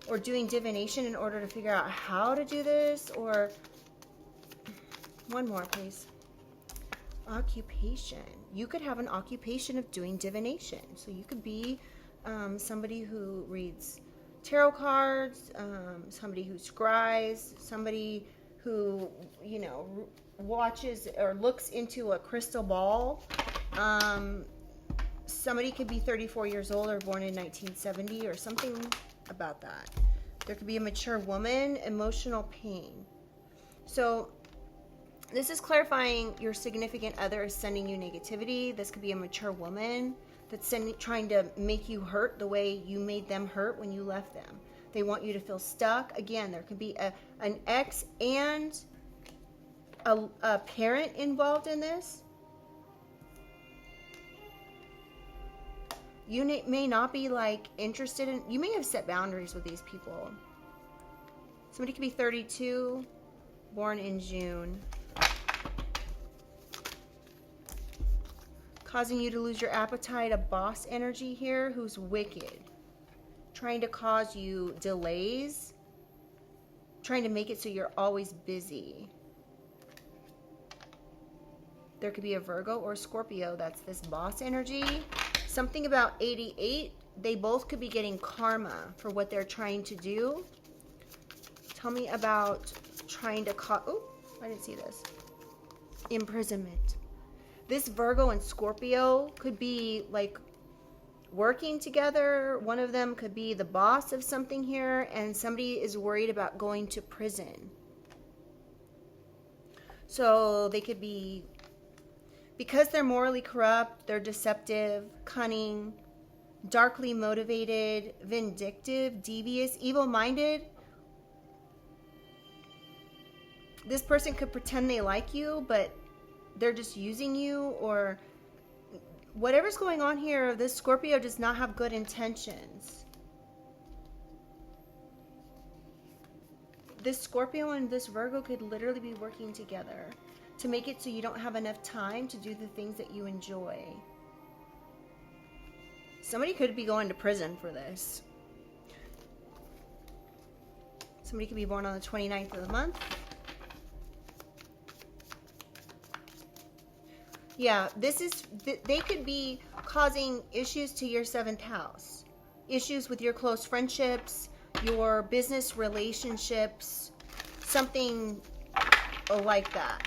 or doing divination in order to figure out how to do this. Or one more please. Occupation. You could have an occupation of doing divination. So you could be somebody who reads tarot cards, somebody who scries, somebody who, you know, watches or looks into a crystal ball. Somebody could be 34 years old or born in 1970 or something about that. There could be a mature woman, emotional pain. So this is clarifying your significant other is sending you negativity. This could be a mature woman that's trying to make you hurt the way you made them hurt when you left them. They want you to feel stuck. Again, there could be an ex and a parent involved in this. You may not be like interested in, you may have set boundaries with these people. Somebody could be 32, born in June. Causing you to lose your appetite, a boss energy here who's wicked. Trying to cause you delays. Trying to make it so you're always busy. There could be a Virgo or Scorpio. That's this boss energy. Something about 88. They both could be getting karma for what they're trying to do. Tell me about trying to cause... Oh, I didn't see this. Imprisonment. This Virgo and Scorpio could be like working together. One of them could be the boss of something here, and somebody is worried about going to prison. So they could be, because they're morally corrupt, they're deceptive, cunning, darkly motivated, vindictive, devious, evil-minded. This person could pretend they like you, but they're just using you, or whatever's going on here. This Scorpio does not have good intentions. This Scorpio and this Virgo could literally be working together to make it so you don't have enough time to do the things that you enjoy. Somebody could be going to prison for this. Somebody could be born on the 29th of the month. Yeah, they could be causing issues to your 7th house. Issues with your close friendships, your business relationships, something like that.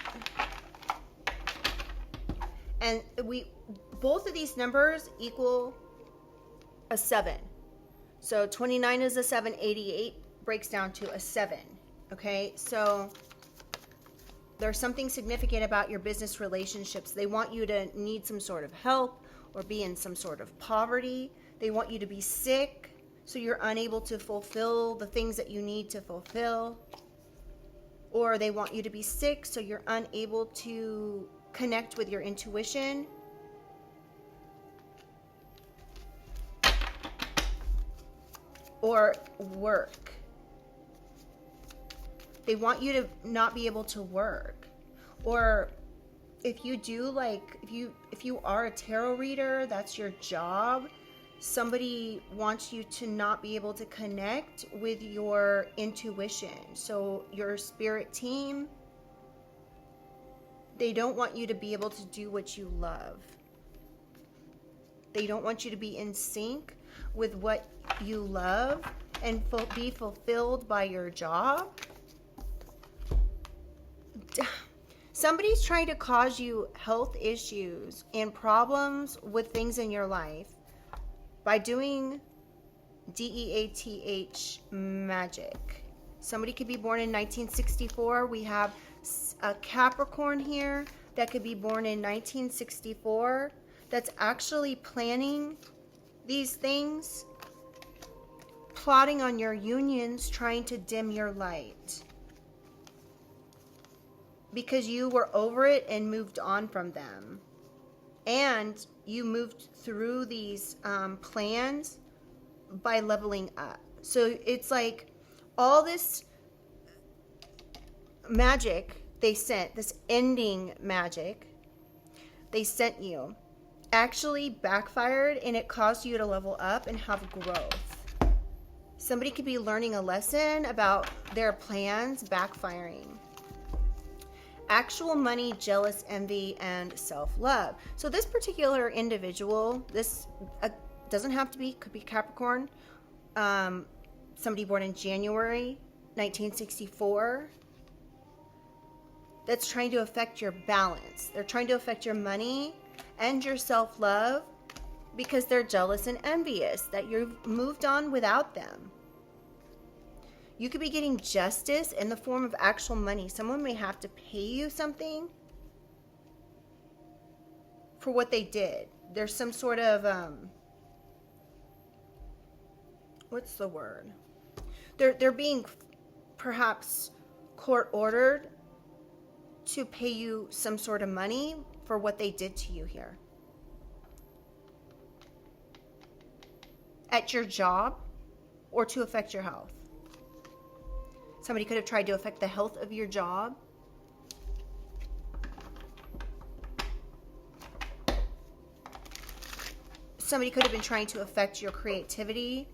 And both of these numbers equal a 7. So 29 is a 7, 88 breaks down to a 7. Okay, so there's something significant about your business relationships. They want you to need some sort of help or be in some sort of poverty. They want you to be sick so you're unable to fulfill the things that you need to fulfill. Or they want you to be sick so you're unable to connect with your intuition. Or work. They want you to not be able to work. Or if you do, like, if you are a tarot reader, that's your job. Somebody wants you to not be able to connect with your intuition. So your spirit team, they don't want you to be able to do what you love. They don't want you to be in sync with what you love and be fulfilled by your job. Somebody's trying to cause you health issues and problems with things in your life by doing DEATH magic. Somebody could be born in 1964. We have a Capricorn here that could be born in 1964 that's actually planning these things, plotting on your unions, trying to dim your light. Because you were over it and moved on from them. And you moved through these plans by leveling up. So it's like all this magic they sent, this ending magic they sent you, actually backfired, and it caused you to level up and have growth. Somebody could be learning a lesson about their plans backfiring. Actual money, jealous, envy, and self-love. So this particular individual, this doesn't have to be, could be Capricorn, somebody born in January 1964, that's trying to affect your balance. They're trying to affect your money and your self-love because they're jealous and envious that you've moved on without them. You could be getting justice in the form of actual money. Someone may have to pay you something for what they did. There's some sort of, what's the word? They're being perhaps court ordered to pay you some sort of money for what they did to you here. At your job or to affect your health. Somebody could have tried to affect the health of your job. Somebody could have been trying to affect your creativity.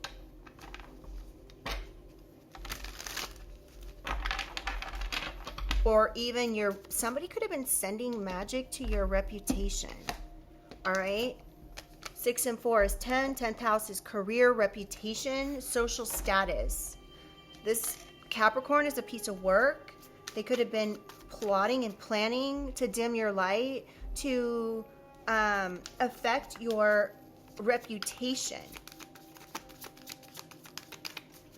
Or even somebody could have been sending magic to your reputation. All right? 6 and 4 is 10. 10th house is career, reputation, social status. This Capricorn is a piece of work. They could have been plotting and planning to dim your light, to affect your reputation.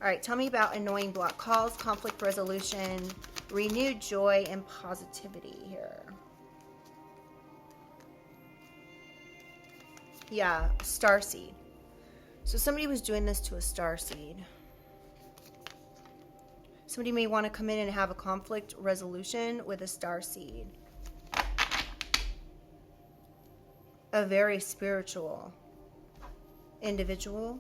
All right, tell me about annoying block calls, conflict resolution, renewed joy, and positivity here. Yeah, starseed. So somebody was doing this to a starseed. Somebody may want to come in and have a conflict resolution with a starseed. A very spiritual individual.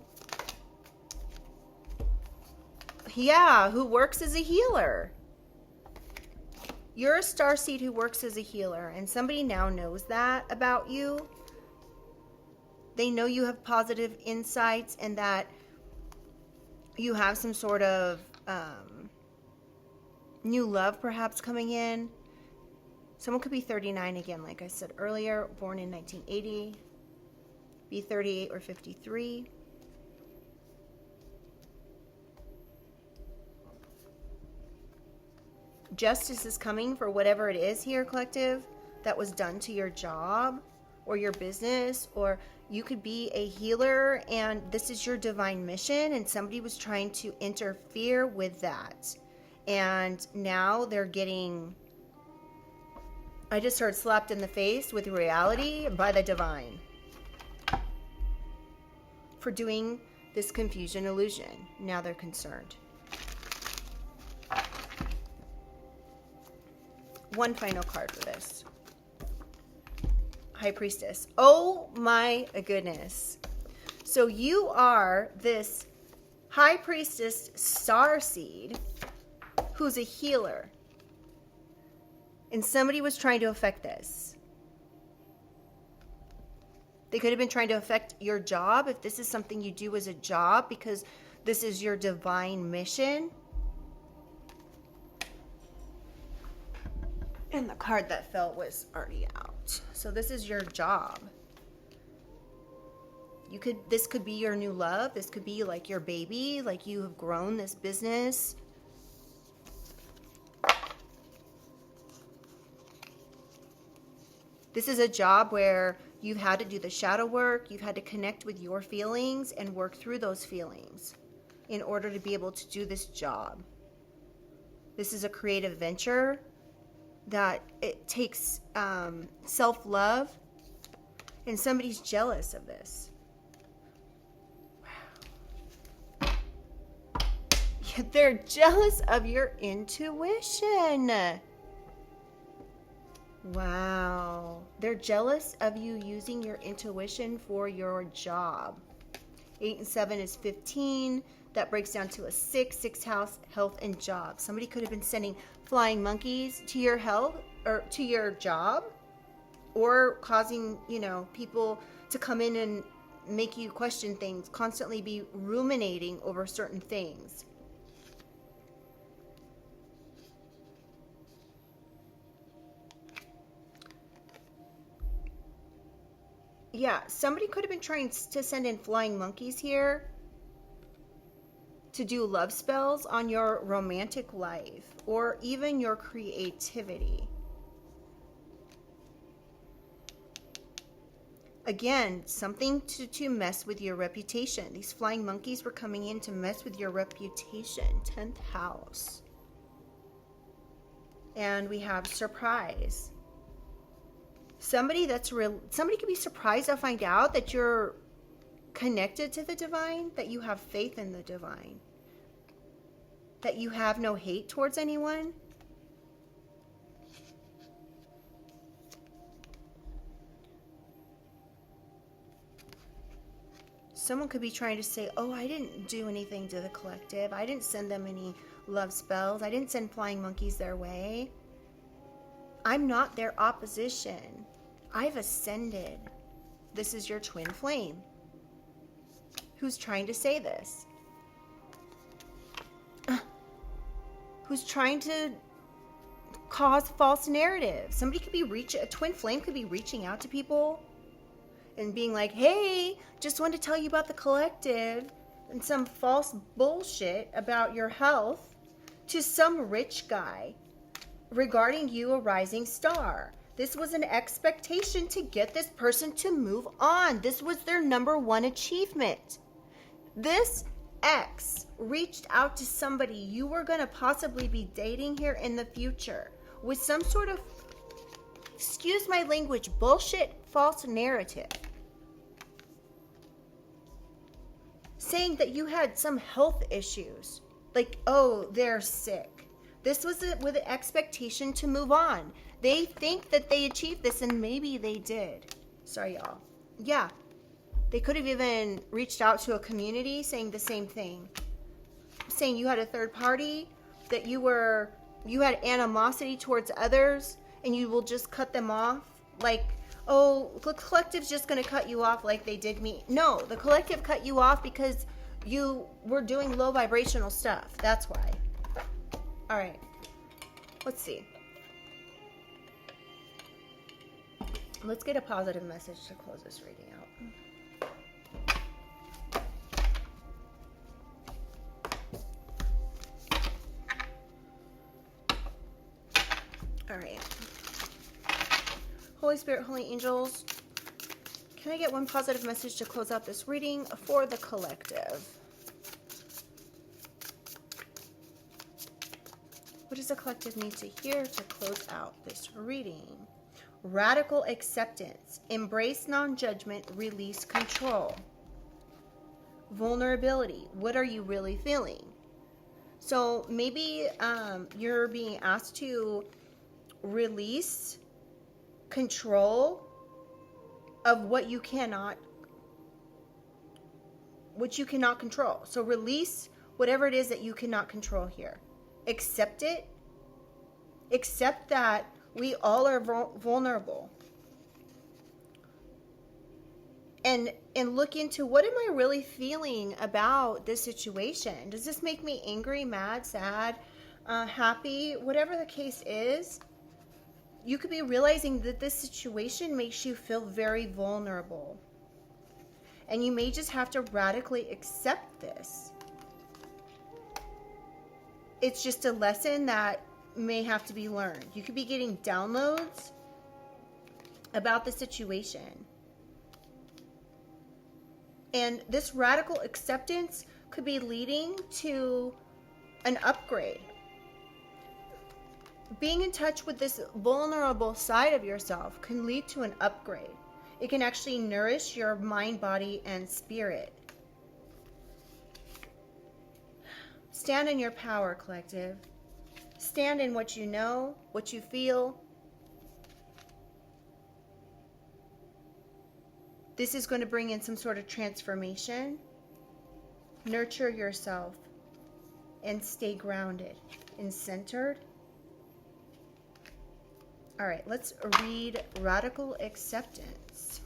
Yeah, who works as a healer. You're a starseed who works as a healer, and somebody now knows that about you. They know you have positive insights and that you have some sort of New love perhaps coming in. Someone could be 39 again, like I said earlier, born in 1980, be 38 or 53. Justice is coming for whatever it is here, collective, that was done to your job or your business, or you could be a healer and this is your divine mission and somebody was trying to interfere with that. And now they're getting, I just heard, slapped in the face with reality by the divine for doing this confusion illusion. Now they're concerned. One final card for this. High Priestess. Oh my goodness. So you are this High Priestess starseed who's a healer. And somebody was trying to affect this. They could have been trying to affect your job if this is something you do as a job because this is your divine mission. And the card that fell was already out. So this is your job. This could be your new love. This could be like your baby, like you have grown this business. This is a job where you've had to do the shadow work. You've had to connect with your feelings and work through those feelings in order to be able to do this job. This is a creative venture that it takes self-love, and somebody's jealous of this. Wow. Yeah, they're jealous of your intuition. Wow. They're jealous of you using your intuition for your job. 8 and 7 is 15. That breaks down to a 6. 6th house, health and job. Somebody could have been sending flying monkeys to your health or to your job, or causing, people to come in and make you question things, constantly be ruminating over certain things. Yeah, somebody could have been trying to send in flying monkeys here to do love spells on your romantic life or even your creativity. Again, something to mess with your reputation. These flying monkeys were coming in to mess with your reputation. 10th house. And we have surprise. Somebody could be surprised to find out that you're connected to the divine, that you have faith in the divine, that you have no hate towards anyone. Someone could be trying to say, oh, I didn't do anything to the collective. I didn't send them any love spells. I didn't send flying monkeys their way. I'm not their opposition. I've ascended. This is your twin flame. Who's trying to say this? Who's trying to cause false narrative? Somebody could be a twin flame could be reaching out to people and being like, hey, just wanted to tell you about the collective, and some false bullshit about your health to some rich guy regarding you, a rising star. This was an expectation to get this person to move on. This was their number one achievement. This ex reached out to somebody you were going to possibly be dating here in the future with some sort of, excuse my language, bullshit false narrative, saying that you had some health issues, like, oh, they're sick. This was with an expectation to move on. They think that they achieved this, and maybe they did. Sorry, y'all. Yeah. They could have even reached out to a community saying the same thing. Saying you had a third party, that you had animosity towards others, and you will just cut them off. Like, oh, the collective's just going to cut you off like they did me. No, the collective cut you off because you were doing low vibrational stuff. That's why. All right. Let's see. Let's get a positive message to close this reading out. All right. Holy Spirit, Holy Angels, can I get one positive message to close out this reading for the collective? What does the collective need to hear to close out this reading? Radical acceptance. Embrace non-judgment. Release control. Vulnerability. What are you really feeling? So maybe you're being asked to release control of what you cannot control. So release whatever it is that you cannot control here. Accept it. Accept that we all are vulnerable. And look into, what am I really feeling about this situation? Does this make me angry, mad, sad, happy? Whatever the case is, you could be realizing that this situation makes you feel very vulnerable. And you may just have to radically accept this. It's just a lesson that may have to be learned. You could be getting downloads about the situation. And this radical acceptance could be leading to an upgrade. Being in touch with this vulnerable side of yourself can lead to an upgrade. It can actually nourish your mind, body, and spirit. Stand in your power, collective. Stand in what you know, what you feel. This is going to bring in some sort of transformation. Nurture yourself and stay grounded and centered. All right, let's read Radical Acceptance.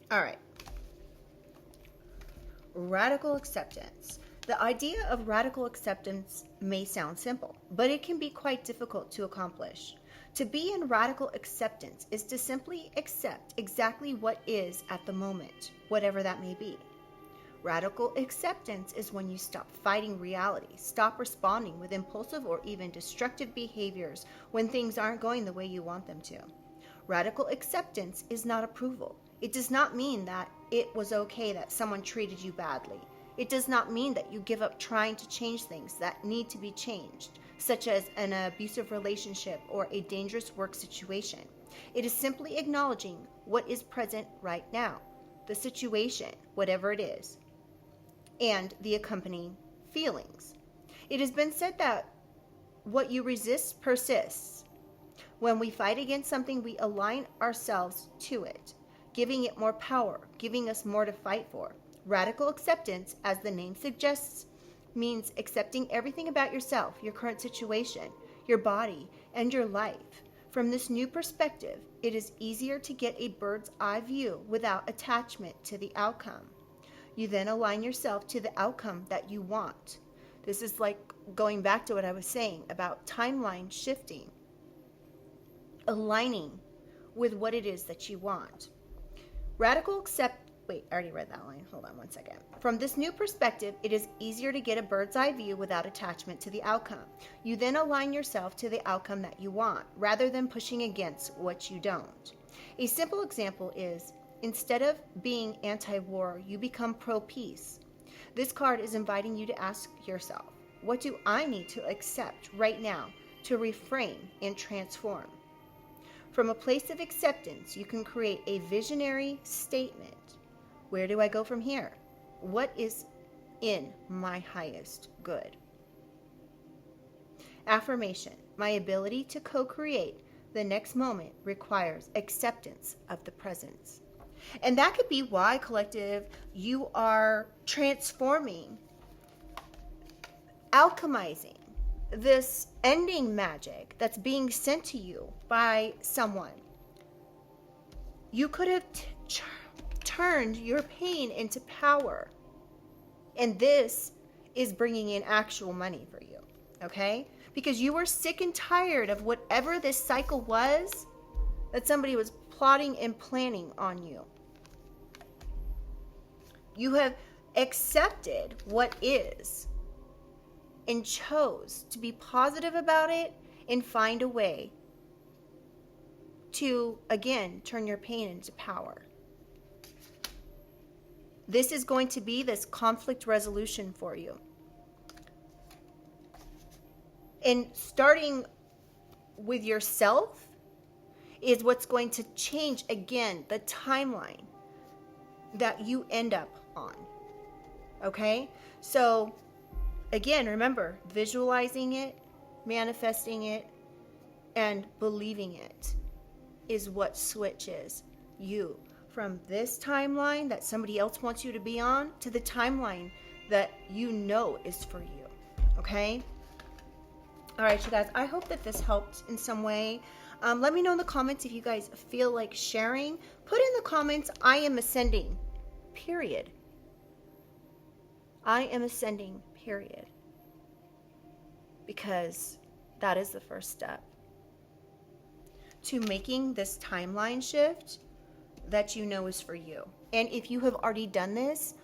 All right. Radical acceptance. The idea of radical acceptance may sound simple, but it can be quite difficult to accomplish. To be in radical acceptance is to simply accept exactly what is at the moment, whatever that may be. Radical acceptance is when you stop fighting reality, stop responding with impulsive or even destructive behaviors when things aren't going the way you want them to. Radical acceptance is not approval. It does not mean that it was okay that someone treated you badly. It does not mean that you give up trying to change things that need to be changed, such as an abusive relationship or a dangerous work situation. It is simply acknowledging what is present right now, the situation, whatever it is, and the accompanying feelings. It has been said that what you resist persists. When we fight against something, we align ourselves to it, giving it more power, giving us more to fight for. Radical acceptance, as the name suggests, means accepting everything about yourself, your current situation, your body, and your life. From this new perspective, it is easier to get a bird's eye view without attachment to the outcome. You then align yourself to the outcome that you want. This is like going back to what I was saying about timeline shifting, aligning with what it is that you want. Radical accept. Wait, I already read that line. Hold on one second. From this new perspective, it is easier to get a bird's eye view without attachment to the outcome. You then align yourself to the outcome that you want, rather than pushing against what you don't. A simple example is, instead of being anti-war, you become pro-peace. This card is inviting you to ask yourself, what do I need to accept right now to reframe and transform? From a place of acceptance, you can create a visionary statement. Where do I go from here? What is in my highest good? Affirmation. My ability to co-create the next moment requires acceptance of the presence. And that could be why, collective, you are transforming, alchemizing this ending magic that's being sent to you by someone. You could have turned your pain into power. And this is bringing in actual money for you, okay? Because you were sick and tired of whatever this cycle was that somebody was plotting and planning on you. You have accepted what is and chose to be positive about it and find a way to, again, turn your pain into power. This is going to be this conflict resolution for you. And starting with yourself is what's going to change, again, the timeline that you end up on. Okay? So, again, remember, visualizing it, manifesting it, and believing it is what switches you from this timeline that somebody else wants you to be on to the timeline that you know is for you. Okay? All right, you guys, I hope that this helped in some way. Let me know in the comments if you guys feel like sharing. Put in the comments, I am ascending, period. I am ascending, period. Because that is the first step to making this timeline shift that you know is for you. And if you have already done this,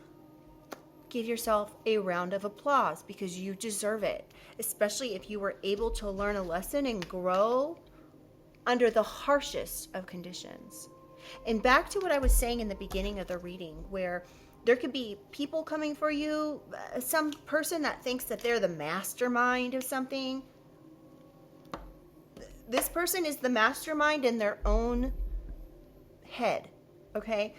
give yourself a round of applause because you deserve it, especially if you were able to learn a lesson and grow under the harshest of conditions. And back to what I was saying in the beginning of the reading, where there could be people coming for you, some person that thinks that they're the mastermind of something. This person is the mastermind in their own head, okay?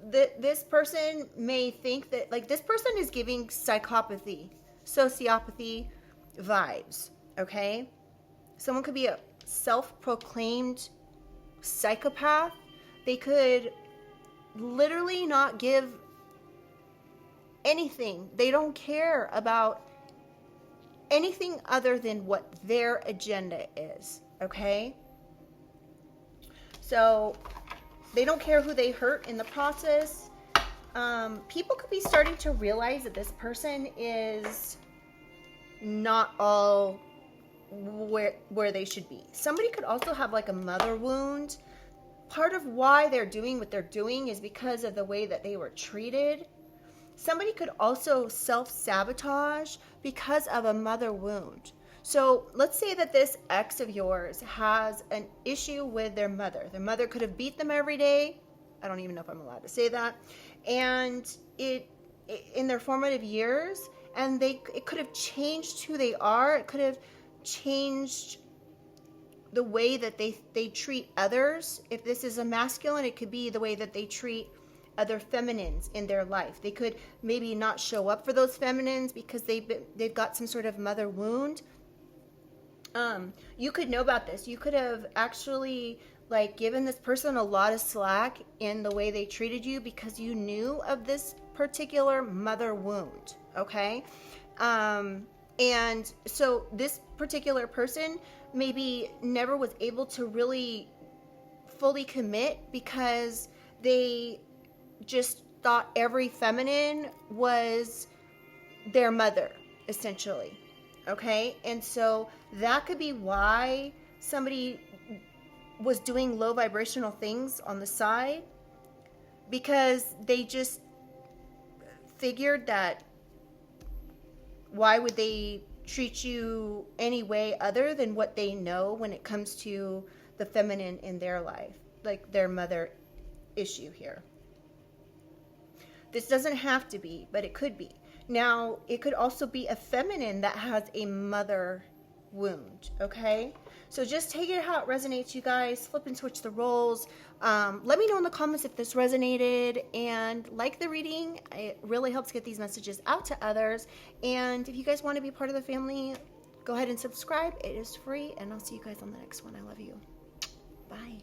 This person may think that, like, this person is giving psychopathy, sociopathy vibes, okay? Someone could be a self-proclaimed psychopath. They could literally not give anything. They don't care about anything other than what their agenda is, okay? So they don't care who they hurt in the process. People could be starting to realize that this person is not all where they should be. Somebody could also have like a mother wound. Part of why they're doing what they're doing is because of the way that they were treated. Somebody could also self-sabotage because of a mother wound. So let's say that this ex of yours has an issue with their mother. Their mother could have beat them every day. I don't even know if I'm allowed to say that. And it in their formative years, and it could have changed who they are. It could have changed the way that they treat others. If this is a masculine, it could be the way that they treat other feminines in their life. They could maybe not show up for those feminines because they've got some sort of mother wound. You could know about this. You could have actually like given this person a lot of slack in the way they treated you because you knew of this particular mother wound, okay? And so this particular person maybe never was able to really fully commit because they just thought every feminine was their mother, essentially. Okay? And so that could be why somebody was doing low vibrational things on the side, because they just figured that why would they treat you any way other than what they know when it comes to the feminine in their life, like their mother issue here. This doesn't have to be, but it could be. Now, it could also be a feminine that has a mother wound, okay? So just take it how it resonates, you guys. Flip and switch the roles. Let me know in the comments if this resonated, and like the reading. It really helps get these messages out to others. And if you guys want to be part of the family, go ahead and subscribe. It is free, and I'll see you guys on the next one. I love you. Bye.